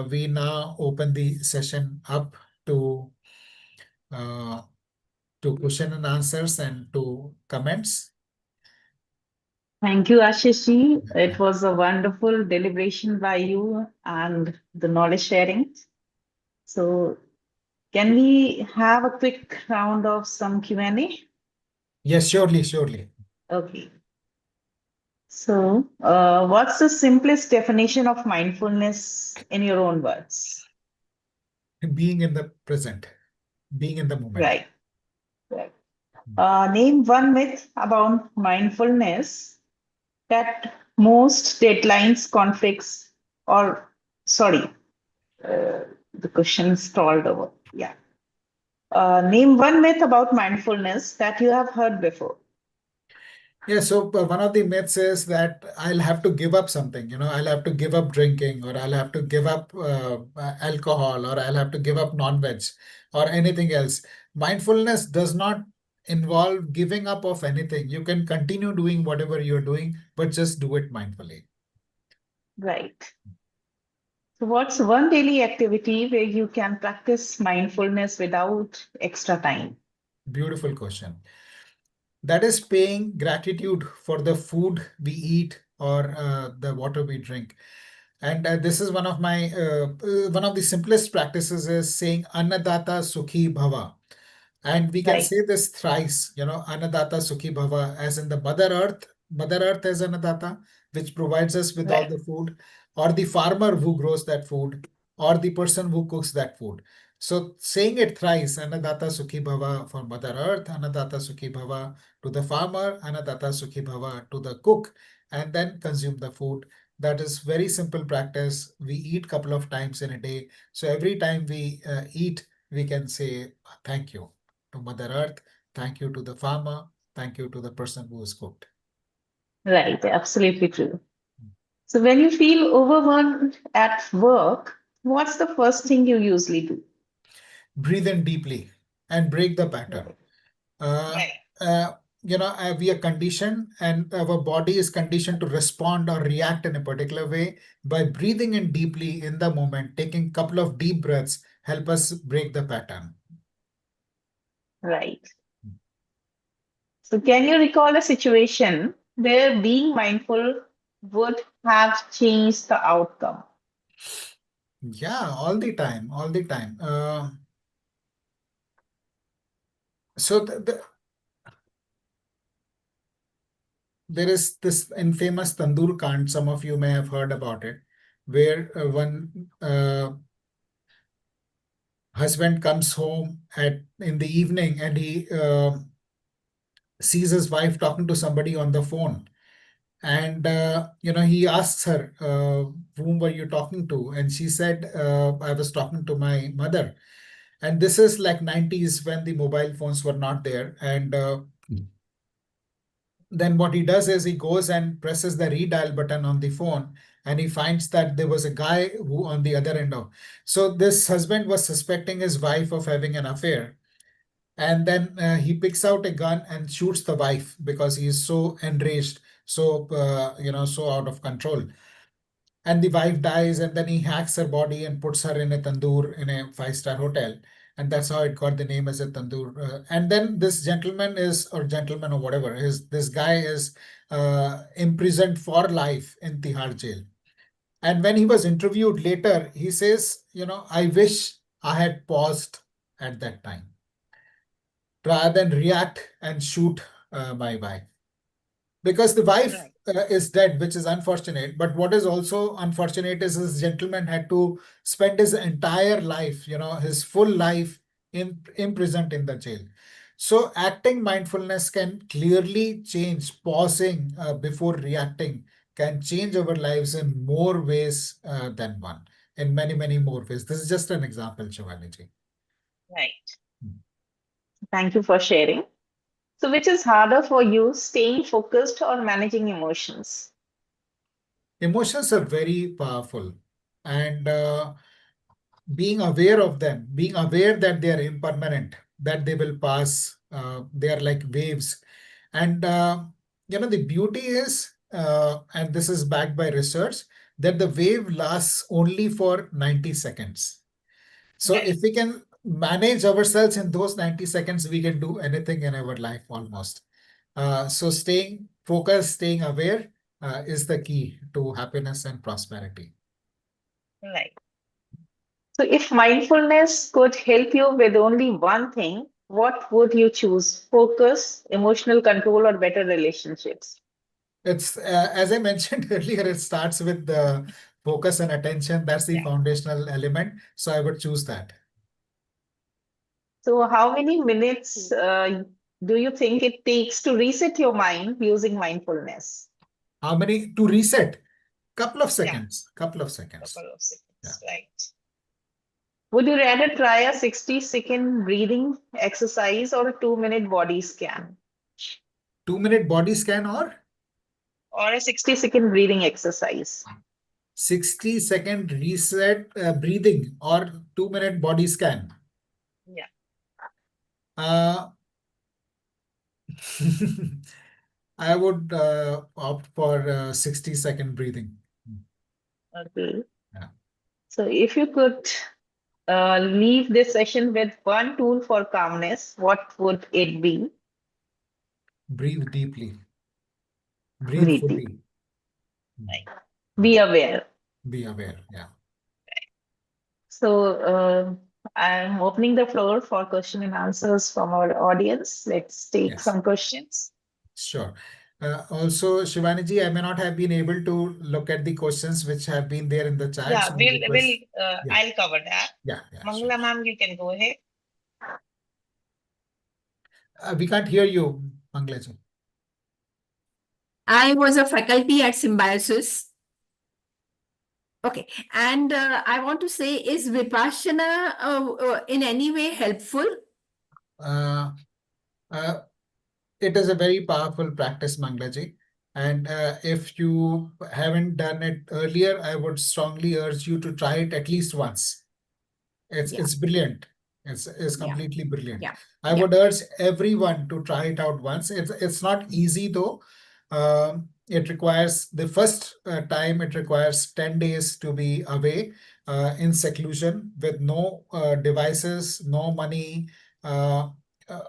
We now open the session up to uh, question and answers and to comments. Thank you, Ashish ji. It was a wonderful deliberation by you and the knowledge sharing. So, can we have a quick round of some Q&A? Yes, surely. Okay. So, what's the simplest definition of mindfulness in your own words? Being in the present, being in the moment. Right. Name one myth about mindfulness that most deadlines, conflicts, or sorry, the question stalled over. Yeah. Name one myth about mindfulness that you have heard before. Yeah, so one of the myths is that I'll have to give up something, I'll have to give up drinking, or I'll have to give up alcohol, or I'll have to give up non-veg, or anything else. Mindfulness does not involve giving up of anything. You can continue doing whatever you're doing, but just do it mindfully. Right. So, what's one daily activity where you can practice mindfulness without extra time? Beautiful question. That is paying gratitude for the food we eat, or the water we drink. And this is one of my one of the simplest practices is saying Annadata Sukhi Bhava. And we can Right. say this thrice, Annadata Sukhi Bhava, as in the Mother Earth as Annadata, which provides us with all Right. the food, or the farmer who grows that food, or the person who cooks that food. So saying it thrice, Annadata Sukhi Bhava for Mother Earth, Annadata Sukhi Bhava to the farmer, Annadata Sukhi Bhava to the cook, and then consume the food. That is very simple practice. We eat couple of times in a day. So every time we eat, we can say thank you to Mother Earth. Thank you to the farmer. Thank you to the person who has cooked. Right. Absolutely true. So when you feel overwhelmed at work, what's the first thing you usually do? Breathe in deeply and break the pattern. Right. Uh, Right. uh, we are conditioned, and our body is conditioned to respond or react in a particular way. By breathing in deeply in the moment, taking a couple of deep breaths, help us break the pattern. Right. So can you recall a situation where being mindful would have changed the outcome? Yeah, all the time, all the time. So there is this infamous tandoor kant. Some of you may have heard about it, where one husband comes home in the evening, and he sees his wife talking to somebody on the phone. And he asks her, whom were you talking to? And she said, I was talking to my mother. And this is like 90s, when the mobile phones were not there. And then what he does is he goes and presses the redial button on the phone, and he finds that there was a guy who on the other end of. So this husband was suspecting his wife of having an affair. And then he picks out a gun and shoots the wife because he is so enraged, so out of control. And the wife dies, and then he hacks her body and puts her in a tandoor in a five-star hotel. And that's how it got the name as a tandoor. And then this gentleman or whatever, this guy is imprisoned for life in Tihar jail. And when he was interviewed later, he says, I wish I had paused at that time rather than react and shoot my wife. Because the wife Right. is dead, which is unfortunate. But what is also unfortunate is this gentleman had to spend his entire life, his full life imprisoned in the jail. So acting mindfulness can clearly change. Pausing before reacting can change our lives in more ways than one, in many, many more ways. This is just an example, Shivani ji. Right. Thank you for sharing. So which is harder for you, staying focused or managing emotions? Emotions are very powerful, and being aware of them, being aware that they are impermanent, that they will pass, they are like waves. And the beauty is, and this is backed by research, that the wave lasts only for 90 seconds. So Right. if we can manage ourselves in those 90 seconds, we can do anything in our life almost. So staying focused, staying aware is the key to happiness and prosperity. Right. So if mindfulness could help you with only one thing, what would you choose? Focus, emotional control, or better relationships? It's as I mentioned earlier, it starts with the focus and attention. That's the Yeah. foundational element. So I would choose that. So how many minutes do you think it takes to reset your mind using mindfulness? How many to reset? Couple of Yeah, seconds. Couple of seconds. couple of Yeah. seconds, right. Would you rather try a 60-second breathing exercise or a 2-minute body scan? 2 minute body scan or Or a 60-second breathing exercise? 60-second reset breathing or 2 minute body scan. Yeah. Uh, I would opt for 60-second breathing. Okay. Yeah. So if you could leave this session with one tool for calmness, what would it be? Breathe deeply. Breathe Breathe deep. fully. Right. Be aware. Be aware. Yeah. So I'm opening the floor for question and answers from our audience. Let's take Yes. some questions. Sure. Also, Shivani ji, I may not have been able to look at the questions which have been there in the chat. Yeah, So I request. Yeah, I'll cover that. yeah, sure. Mangala ma'am, you can go ahead. We can't hear you, Mangla ji. I was a faculty at Symbiosis. Okay, and I want to say, is Vipassana in any way helpful? Uh, uh, it is a very powerful practice, Mangla ji. And if you haven't done it earlier, I would strongly urge you to try it at least once. It's brilliant. It's completely brilliant. Yeah. I would urge everyone to try it out once. It's not easy though. It requires the first time it requires 10 days to be away in seclusion with no devices, no money, uh, uh,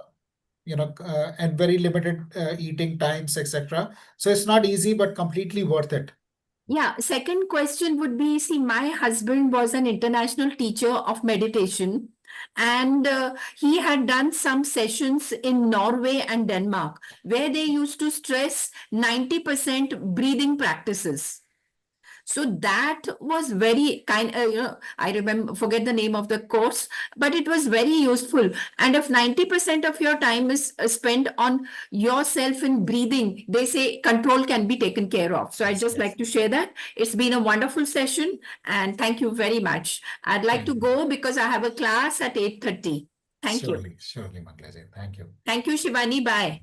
and very limited eating times, etc. So it's not easy, but completely worth it. Yeah, second question would be, see, my husband was an international teacher of meditation, and he had done some sessions in Norway and Denmark where they used to stress 90% breathing practices. So that was very kind, I remember, forget the name of the course, but it was very useful. And if 90% of your time is spent on yourself in breathing, they say control can be taken care of. So I'd just like to share that. It's been a wonderful session, and thank you very much. I'd like to go because I have a class at 8:30. Thank you. Surely, Mangla. Thank you. Thank you, Shivani. Bye.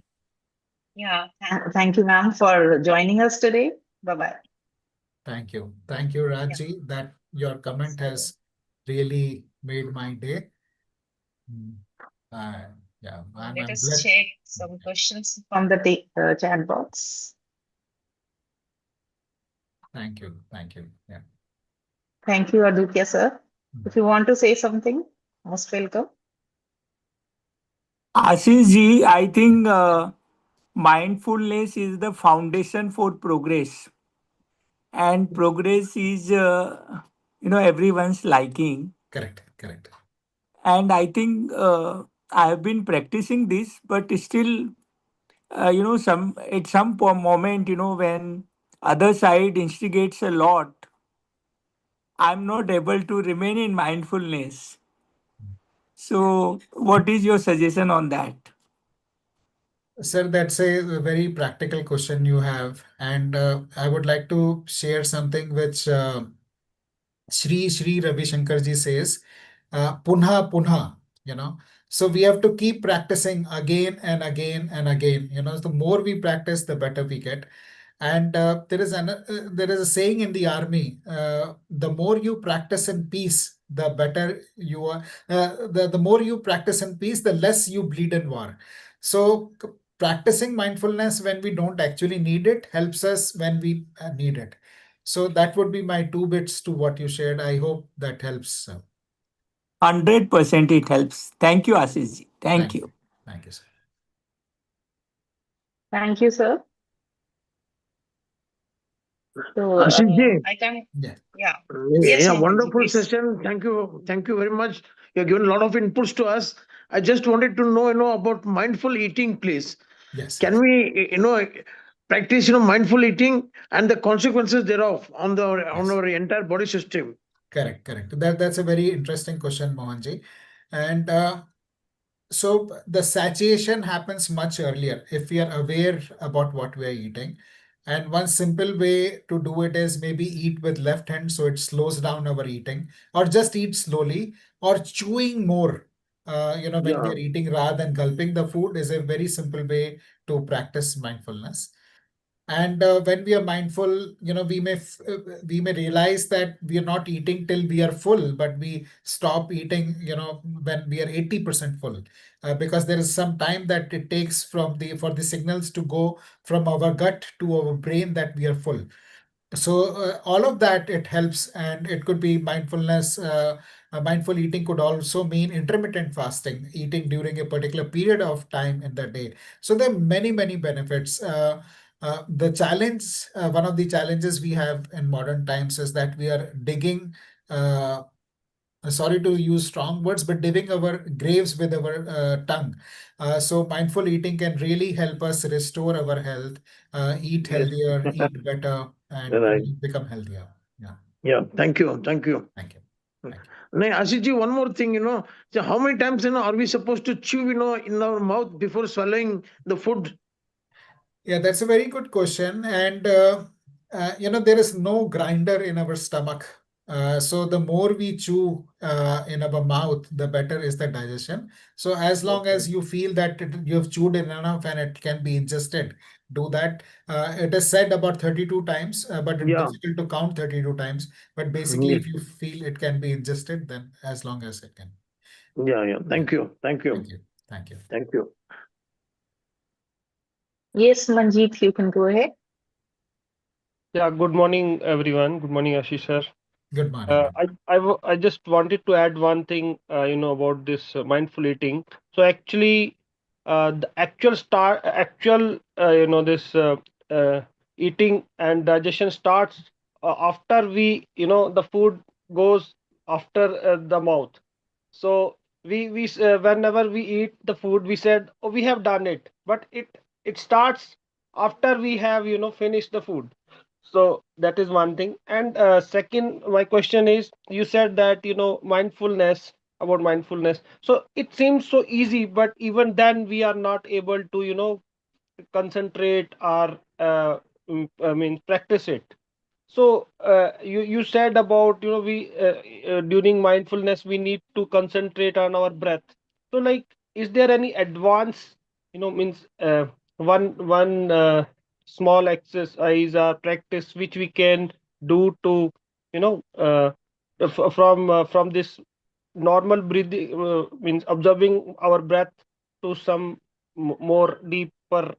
Yeah, thank you, ma'am, for joining us today. Bye-bye. Thank you. Thank you, Raji. That your comment has really made my day. Yeah, Let I'm us blessed. check some questions from the chat box. Thank you. Thank you. Yeah. Thank you, Aditya, sir. If you want to say something, most welcome. Ashish ji, I think mindfulness is the foundation for progress, and progress is, everyone's liking. Correct. Correct. And I think I have been practicing this, but still, some at some moment, when other side instigates a lot, I'm not able to remain in mindfulness. So, what is your suggestion on that? Sir, that's a very practical question you have. And I would like to share something which Sri Ravi Shankar ji says, punha punha, So we have to keep practicing again and again and again. The more we practice, the better we get. And there is a saying in the army: the more you practice in peace, the better you are. The more you practice in peace, the less you bleed in war. So practicing mindfulness when we don't actually need it helps us when we need it. So that would be my two bits to what you shared. I hope that helps. 100% it helps. Thank you, Ashish ji. Thank you. Thank you, sir. Thank you, sir. So Ashish ji. I can, Yeah. yeah. Yeah, Yes, Mohanji, wonderful please. session. Thank you. Thank you very much. You have given a lot of inputs to us. I just wanted to know, about mindful eating, please. Yes. Can we, practice, mindful eating and the consequences thereof on our entire body system? Correct. That's a very interesting question, Mohanji. And so the satiation happens much earlier if we are aware about what we are eating. And one simple way to do it is maybe eat with left hand so it slows down our eating, or just eat slowly, or chewing more. When we are eating rather than gulping the food is a very simple way to practice mindfulness. And when we are mindful, we may realize that we are not eating till we are full, but we stop eating, when we are 80% full, because there is some time that it takes for the signals to go from our gut to our brain that we are full. So all of that, it helps, and it could be mindfulness. Mindful eating could also mean intermittent fasting, eating during a particular period of time in the day. So there are many benefits. The challenge, one of the challenges we have in modern times is that we are digging sorry to use strong words, but digging our graves with our tongue. So mindful eating can really help us restore our health, eat Yes. healthier, eat better, and Right. become healthier. Yeah. Yeah. Thank you. Thank you. Thank you. Thank you. Now, Ashiji, one more thing, so how many times, are we supposed to chew, in our mouth before swallowing the food? Yeah, that's a very good question. And, there is no grinder in our stomach. So the more we chew in our mouth, the better is the digestion. So as long as you feel that you have chewed enough and it can be ingested, do that. It is said about 32 times, but it's Yeah. difficult to count 32 times. But basically, Yeah. if you feel it can be ingested, then as long as it can. Yeah. Yeah. Thank you. Thank you. Thank you. Thank you. Thank you. Yes, Manjeet, you can go ahead. Yeah, good morning, everyone. Good morning, Ashish sir. Good morning. I just wanted to add one thing, about this mindful eating. So actually, the actual, this eating and digestion starts after the food goes after the mouth. So whenever we eat the food, we said, oh, we have done it, but it starts after we have finished the food. So that is one thing. And second, my question is, you said that mindfulness, about mindfulness. So it seems so easy, but even then we are not able to concentrate or practice it. So you said about we during mindfulness we need to concentrate on our breath. So like, is there any advance means one small exercise or practice which we can do to from this normal breathing, means observing our breath, to some more deeper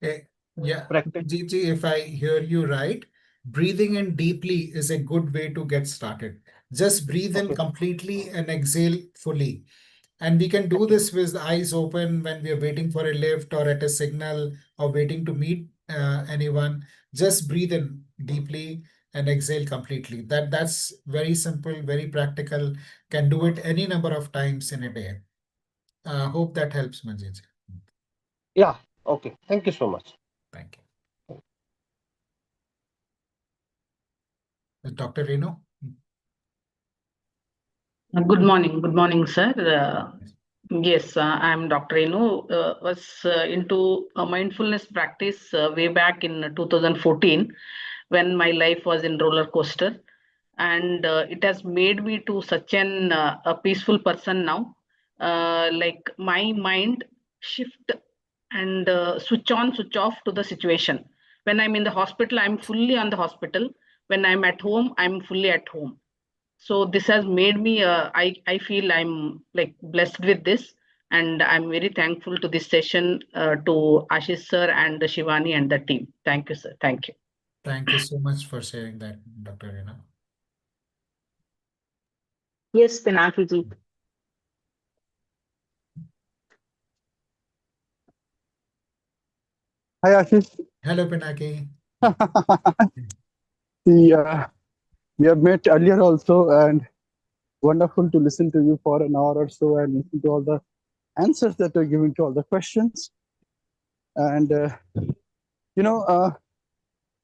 Eh, Yeah, practice? Gigi, if I hear you right, breathing in deeply is a good way to get started. Just breathe in Okay. completely and exhale fully. And we can do Okay. this with eyes open when we are waiting for a lift or at a signal or waiting to meet anyone. Just breathe in deeply and exhale completely. That's very simple, very practical. Can do it any number of times in a day. Hope that helps, Manjeet. Yeah. Okay. Thank you so much. Thank you. Dr. Reno? Good morning, sir. Yes, I'm Dr. Renu. Was into a mindfulness practice way back in 2014 when my life was in roller coaster, and it has made me to such an a peaceful person now. Like my mind shift and switch on, switch off to the situation. When I'm in the hospital, I'm fully on the hospital. When I'm at home, I'm fully at home. So this has made me I feel I'm like blessed with this, and I'm very thankful to this session, to Ashish sir and Shivani and the team. Thank you, sir. Thank you. Thank you so much for sharing that, Dr. Reno. Yes, Pinaki ji. Hi, Ashish. Hello, Pinaki. We have met earlier also, and wonderful to listen to you for an hour or so and listen to all the answers that you're giving to all the questions. And,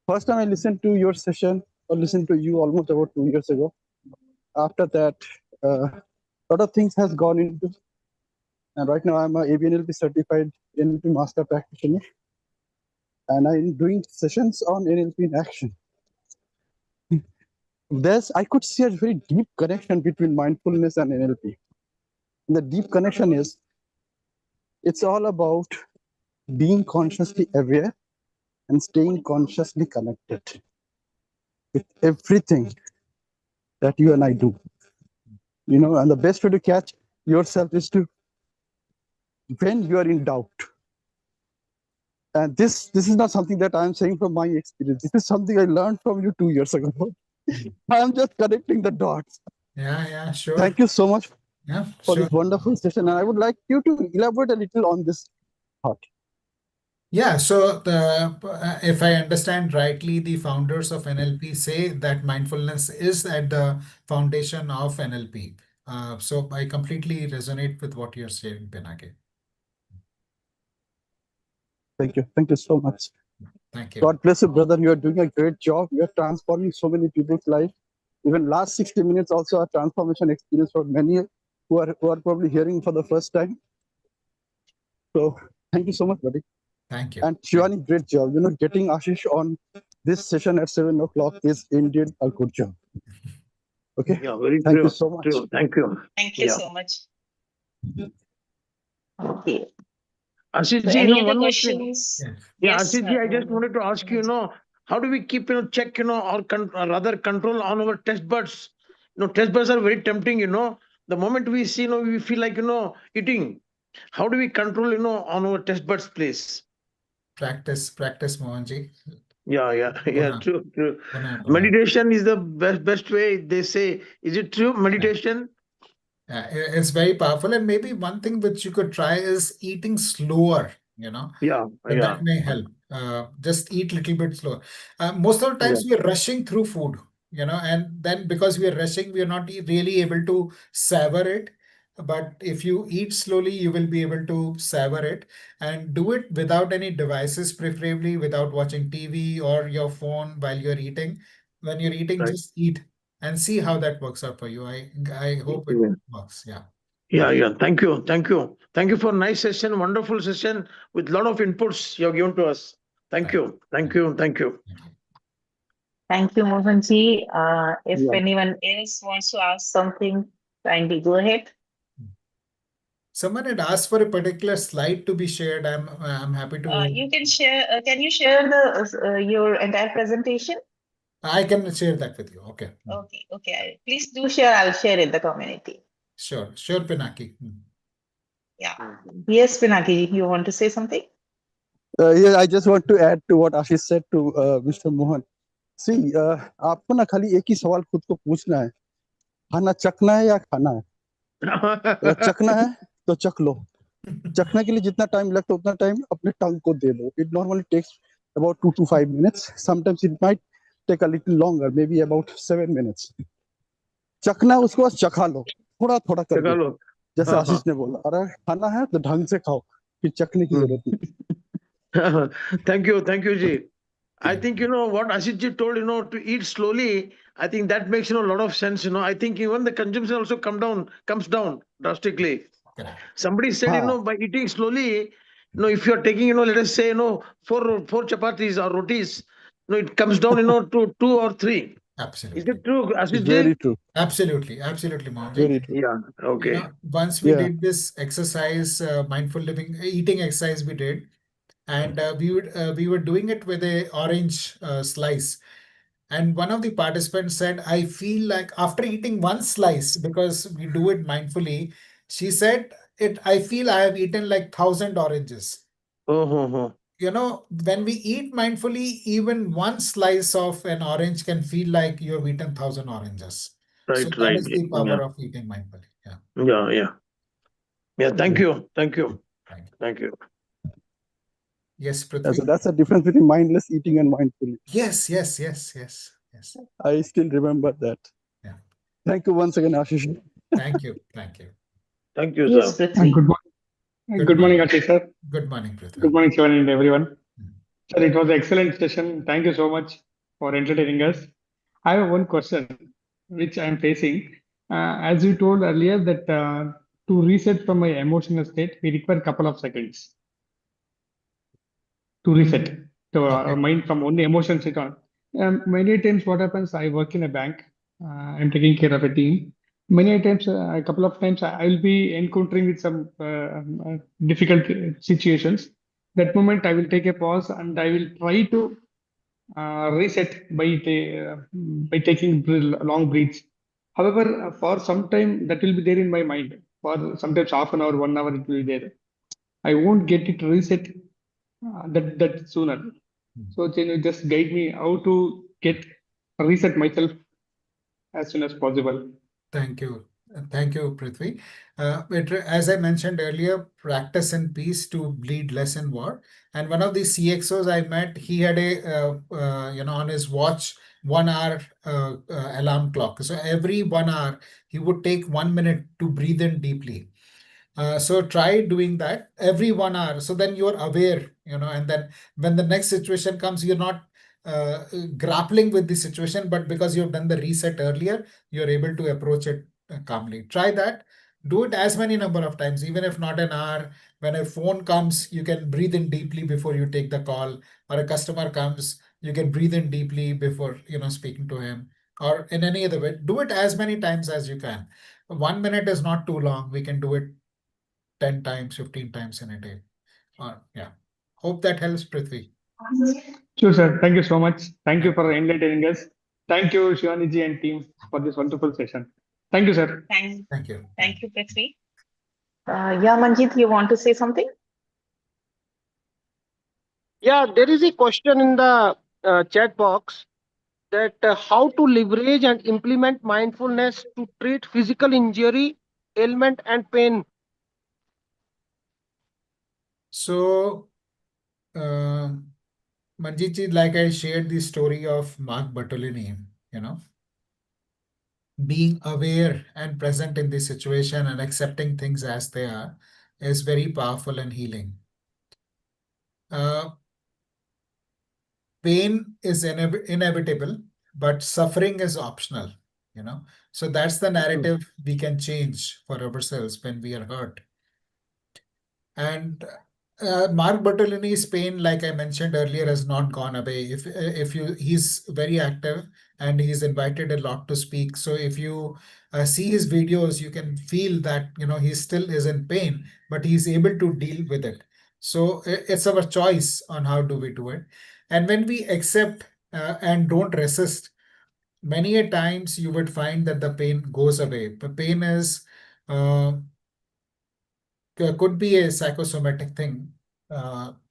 first time I listened to your session or listened to you almost about 2 years ago. After that, a lot of things has gone into, and right now I'm a ABNLP certified NLP master practitioner, and I'm doing sessions on NLP in action. I could see a very deep connection between mindfulness and NLP. And the deep connection is, it's all about being consciously aware and staying consciously connected with everything that you and I do. And the best way to catch yourself is to, when you are in doubt. And this is not something that I'm saying from my experience. This is something I learned from you 2 years ago. I'm just connecting the dots. Yeah, sure. Thank you so much Yeah, for sure. this wonderful session. And I would like you to elaborate a little on this thought. Yeah, so if I understand rightly, the founders of NLP say that mindfulness is at the foundation of NLP. So I completely resonate with what you're saying, Pinaki. Thank you. Thank you so much. Thank you. God bless you, brother. You are doing a great job. You are transforming so many people's life. Even last 60 minutes also a transformation experience for many who are probably hearing for the first time. So thank you so much, buddy. Thank you. And Shivani, great job. You know, getting Ashish on this session at 7 o'clock is indeed a good job. Okay. Yeah, very Thank you true. so much. True. Thank you. Thank you so much. Okay. Ashish So ji, any other one more thing. questions? Yes. Yeah, Yes. Ashish ji, I just wanted to ask you, how do we keep, check, or rather control on our test buds? Test buds are very tempting, The moment we see, we feel like, eating. How do we control, on our test buds, please? Practice, Mohanji. Yeah, Puna, true. Puna. Meditation is the best way, they say. Is it true, meditation? It's very powerful. And maybe one thing which you could try is eating slower, Yeah. that may help. Just eat little bit slower. Most of the times we are rushing through food, and then because we are rushing, we are not really able to savor it. But if you eat slowly, you will be able to savor it, and do it without any devices, preferably without watching TV or your phone while you're eating. When you're eating, Right. just eat and see how that works out for you. I hope it Yeah. works. Yeah. Yeah. Thank you. Thank you for nice session, wonderful session with lot of inputs you have given to us. Thank Thank you. Thank Thank you. Thank you. Thank you, Mohanji. If Yeah. anyone else wants to ask something, kindly go ahead. Someone had asked for a particular slide to be shared. I'm happy to. You can share. Can you share the your entire presentation? I can share that with you. Okay. Okay. Please do share. I'll share in the community. Sure, Pinaki. Yeah. Yes, Pinaki, you want to say something? Yeah, I just want to add to what Ashish said to Mr. Mohan. See, आपको ना खाली एक ही सवाल खुद को पूछना है, खाना चखना है या खाना है? अगर चखना है तो चख लो, चखने के लिए जितना टाइम लगता है उतना टाइम अपने टंग को दे दो. It normally takes about 2 to 5 minutes. Sometimes it might take a little longer, maybe about 7 minutes. चखना है उसको बस चखा लो, थोड़ा थोड़ा करके, जैसे आशीष ने बोला. अरे खाना है तो ढंग से खाओ, फिर चखने की जरूरत नहीं. Thank you, Ji. I think what Ashish ji told, to eat slowly. I think that makes a lot of sense. I think even the consumption also comes down drastically. Correct. Somebody said, by eating slowly, if you are taking, let us say, four chapatis or rotis, it comes down, to 2 or 3. Absolutely. Is it true, Ashish ji? Very true. Absolutely, Mohanji. Very true. Yeah. Okay. Once we did this exercise, mindful living, eating exercise we did, and we were doing it with a orange slice. And one of the participants said, I feel like after eating one slice, because we do it mindfully, she said, I feel I have eaten like 1,000 oranges. Oh. When we eat mindfully, even one slice of an orange can feel like you've eaten 1,000 oranges. Right. So that is the power of eating mindfully. Yeah. Thank you. Thank you. Yes, Prithvi. So that's the difference between mindless eating and mindfully. Yes. I still remember that. Yeah. Thank you once again, Ashish. Thank you, Yes, sir. Prithvi. Good morning, Ashish sir. Good morning, Prithvi. Good morning, Shivan and everyone. Sir, it was an excellent session. Thank you so much for entertaining us. I have one question which I am facing. As you told earlier that to reset from my emotional state, we require a couple of seconds to reset our mind from only emotion state on. Many times what happens, I work in a bank, I'm taking care of a team. Many times, a couple of times, I will be encountering with some difficult situations. That moment, I will take a pause and I will try to reset by taking long breaths. However, for some time, that will be there in my mind. For sometimes half an hour, 1 hour, it will be there. I won't get it reset that sooner. So can you just guide me how to reset myself as soon as possible? Thank you. Thank you, Prithvi. As I mentioned earlier, practice in peace to bleed less in war. And one of the CXOs I met, he had on his watch 1 hour alarm clock. So every 1 hour, he would take 1 minute to breathe in deeply. So try doing that every 1 hour. So then you're aware, and then when the next situation comes, you're not grappling with the situation, but because you've done the reset earlier, you're able to approach it calmly. Try that. Do it as many number of times, even if not an hour. When a phone comes, you can breathe in deeply before you take the call, or a customer comes, you can breathe in deeply before speaking to him, or in any other way. Do it as many times as you can. 1 minute is not too long. We can do it 10 times, 15 times in a day. Yeah. Hope that helps, Prithvi. Sure, sir. Thank you so much. Thank you for enlightening us. Thank you, Shivaniji and team, for this wonderful session. Thank you, sir. Thank you. Thank you, Prithvi. Yeah, Manjit, you want to say something? Yeah, there is a question in the chat box that how to leverage and implement mindfulness to treat physical injury, ailment, and pain. So, Manjit, like I shared the story of Mark Bertolini, being aware and present in the situation and accepting things as they are is very powerful and healing. Pain is inevitable, but suffering is optional, So that's the narrative we can change for ourselves when we are hurt. And Mark Bertolini's pain, like I mentioned earlier, has not gone away. He's very active and he's invited a lot to speak. So if you see his videos, you can feel that he still is in pain, but he's able to deal with it. So it's our choice on how do we do it. And when we accept and don't resist, many a times you would find that the pain goes away. The pain is could be a psychosomatic thing.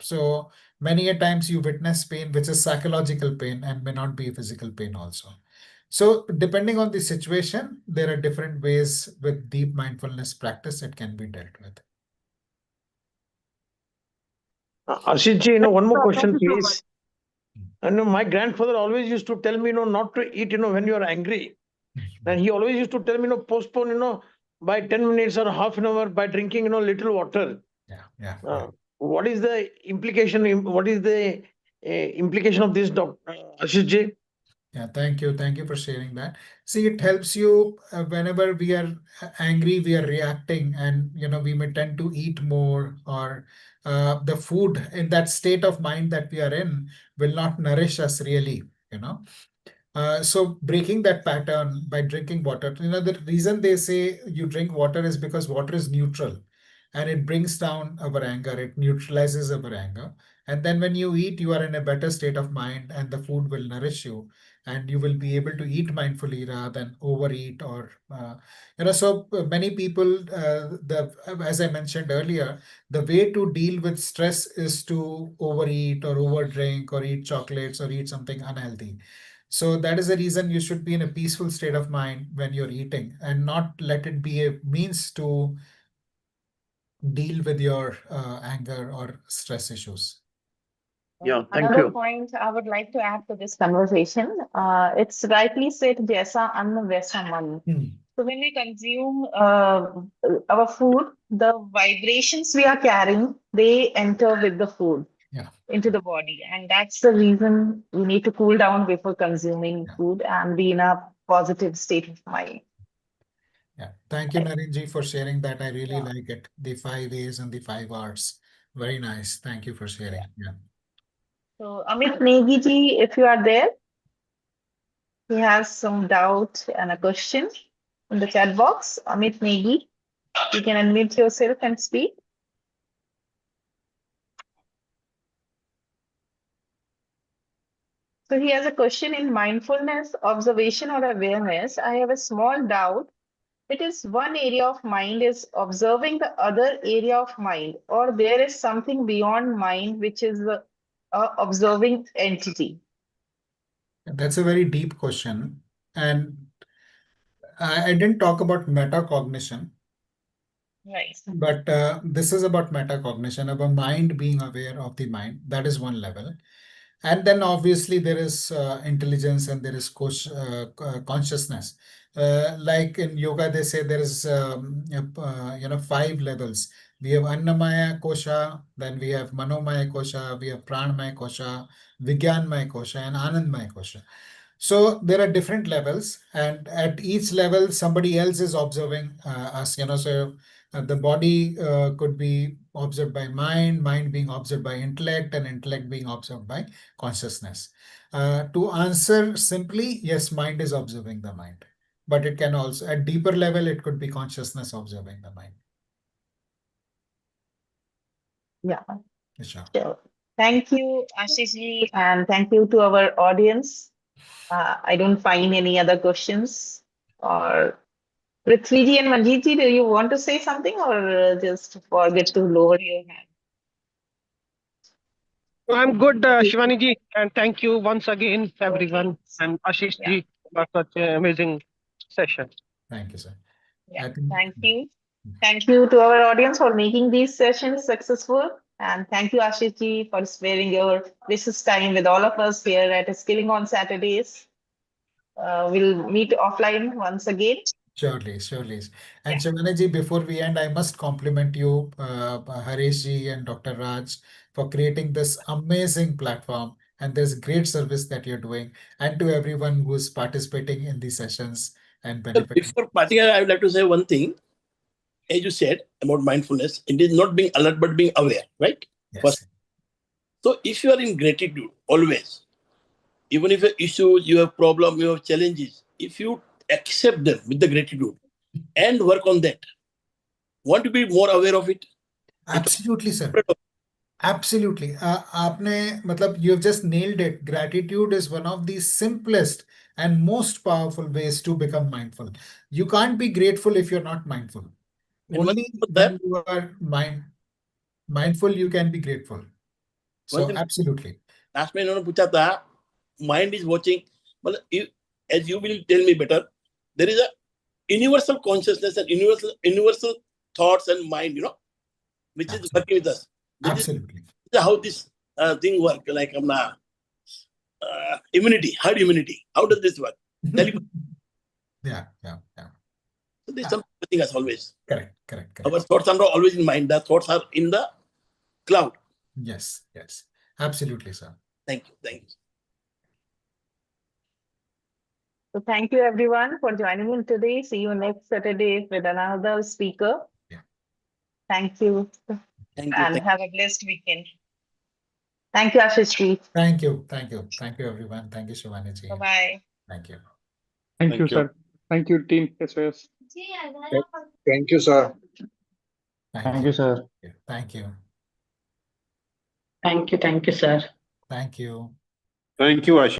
So many a times you witness pain, which is psychological pain and may not be physical pain also. So depending on the situation, there are different ways with deep mindfulness practice it can be dealt with. Ashish, one more question, please. My grandfather always used to tell me, not to eat, when you are angry. And he always used to tell me, postpone, by 10 minutes or half an hour by drinking, little water. Yeah. What is the implication? What is the implication of this, Dr. Ashish Ji? Yeah, thank you. Thank you for sharing that. See, it helps you whenever we are angry, we are reacting, and we may tend to eat more, or the food in that state of mind that we are in will not nourish us really, So breaking that pattern by drinking water, the reason they say you drink water is because water is neutral and it brings down our anger, it neutralizes our anger. And then when you eat, you are in a better state of mind and the food will nourish you and you will be able to eat mindfully rather than overeat or, so many people, as I mentioned earlier, the way to deal with stress is to overeat or overdrink or eat chocolates or eat something unhealthy. So that is the reason you should be in a peaceful state of mind when you're eating and not let it be a means to deal with your anger or stress issues. Yeah, thank Another you. point I would like to add to this conversation, it's rightly said, Jaisa Anna Vaisa Man. So when we consume our food, the vibrations we are carrying, they enter with the food into the body. And that's the reason we need to cool down before consuming food and be in a positive state of mind. Yeah. Thank you, Narenji, for sharing that. I really like it. The 5 A's and the 5 R's. Very nice. Thank you for sharing. Yeah. So Amit Negi ji, if you are there, he has some doubt and a question in the chat box. Amit Negi, you can unmute yourself and speak. So he has a question in mindfulness, observation, or awareness. I have a small doubt. It is one area of mind is observing the other area of mind, or there is something beyond mind which is the observing entity. That's a very deep question. And I didn't talk about metacognition, Right. but this is about metacognition, about mind being aware of the mind. That is one level. And then obviously there is intelligence and there is consciousness. Like in yoga, they say there is 5 levels. We have Annamaya Kosha, then we have Manomaya Kosha, we have Pranamaya Kosha, Vigyanmaya Kosha, and Anandmaya Kosha. So there are different levels, and at each level, somebody else is observing us. So the body could be observed by mind, mind being observed by intellect, and intellect being observed by consciousness. To answer simply, yes, mind is observing the mind, but it can also, at deeper level, it could be consciousness observing the mind. Yeah. Sure. Sure. Thank you, Ashish, and thank you to our audience. I don't find any other questions. Or Prithviji and Manjeetji, do you want to say something, or just forget to lower your hand? I'm good, Shivani ji, and thank you once again, everyone, and Ashish Yeah. ji for such an amazing session. Thank you, sir. Yeah. I think, Thank you. Thank you to our audience for making these sessions successful. And thank you, Ashish ji, for sparing your precious time with all of us here at Skilling on Saturdays. We'll meet offline once again. surely, surely. And Shivanaji, before we end, I must compliment you, Harish ji and Dr. Raj, for creating this amazing platform and this great service that you're doing, and to everyone who's participating in these sessions and benefiting. Before parting, I would like to say one thing. As you said about mindfulness, it is not being alert but being aware, right? Yes. First. So if you are in gratitude always, even if you have issues, you have problems, you have challenges, if you accept them with the gratitude and work on that, want to be more aware of it? Absolutely, sir. Absolutely. You have just nailed it. Gratitude is one of the simplest and most powerful ways to become mindful. You can't be grateful if you're not mindful. And Only when you are mindful, you can be grateful. So absolutely. Last time, pucha tha, mind is watching. As you will tell me better, there is a universal consciousness and universal thoughts and mind, which is working with us. Absolutely. This is how this thing work, like immunity, herd immunity. How does this work? Yeah. So there's something with us always. Correct. Our thoughts are not always in mind. The thoughts are in the cloud. Yes. Absolutely, sir. Thank you. So thank you everyone for joining in today. See you next Saturday with another speaker. Yeah. Thank you. Thank you. And have a blessed weekend. Thank you, Ashish. Thank you, everyone. Thank you, Shivani ji. Bye-bye. Thank you. Thank you, sir. Thank you, team SOS. Thank you, sir. Thank you, sir. Thank you. Thank you, sir. Thank you. Thank you, Ashish.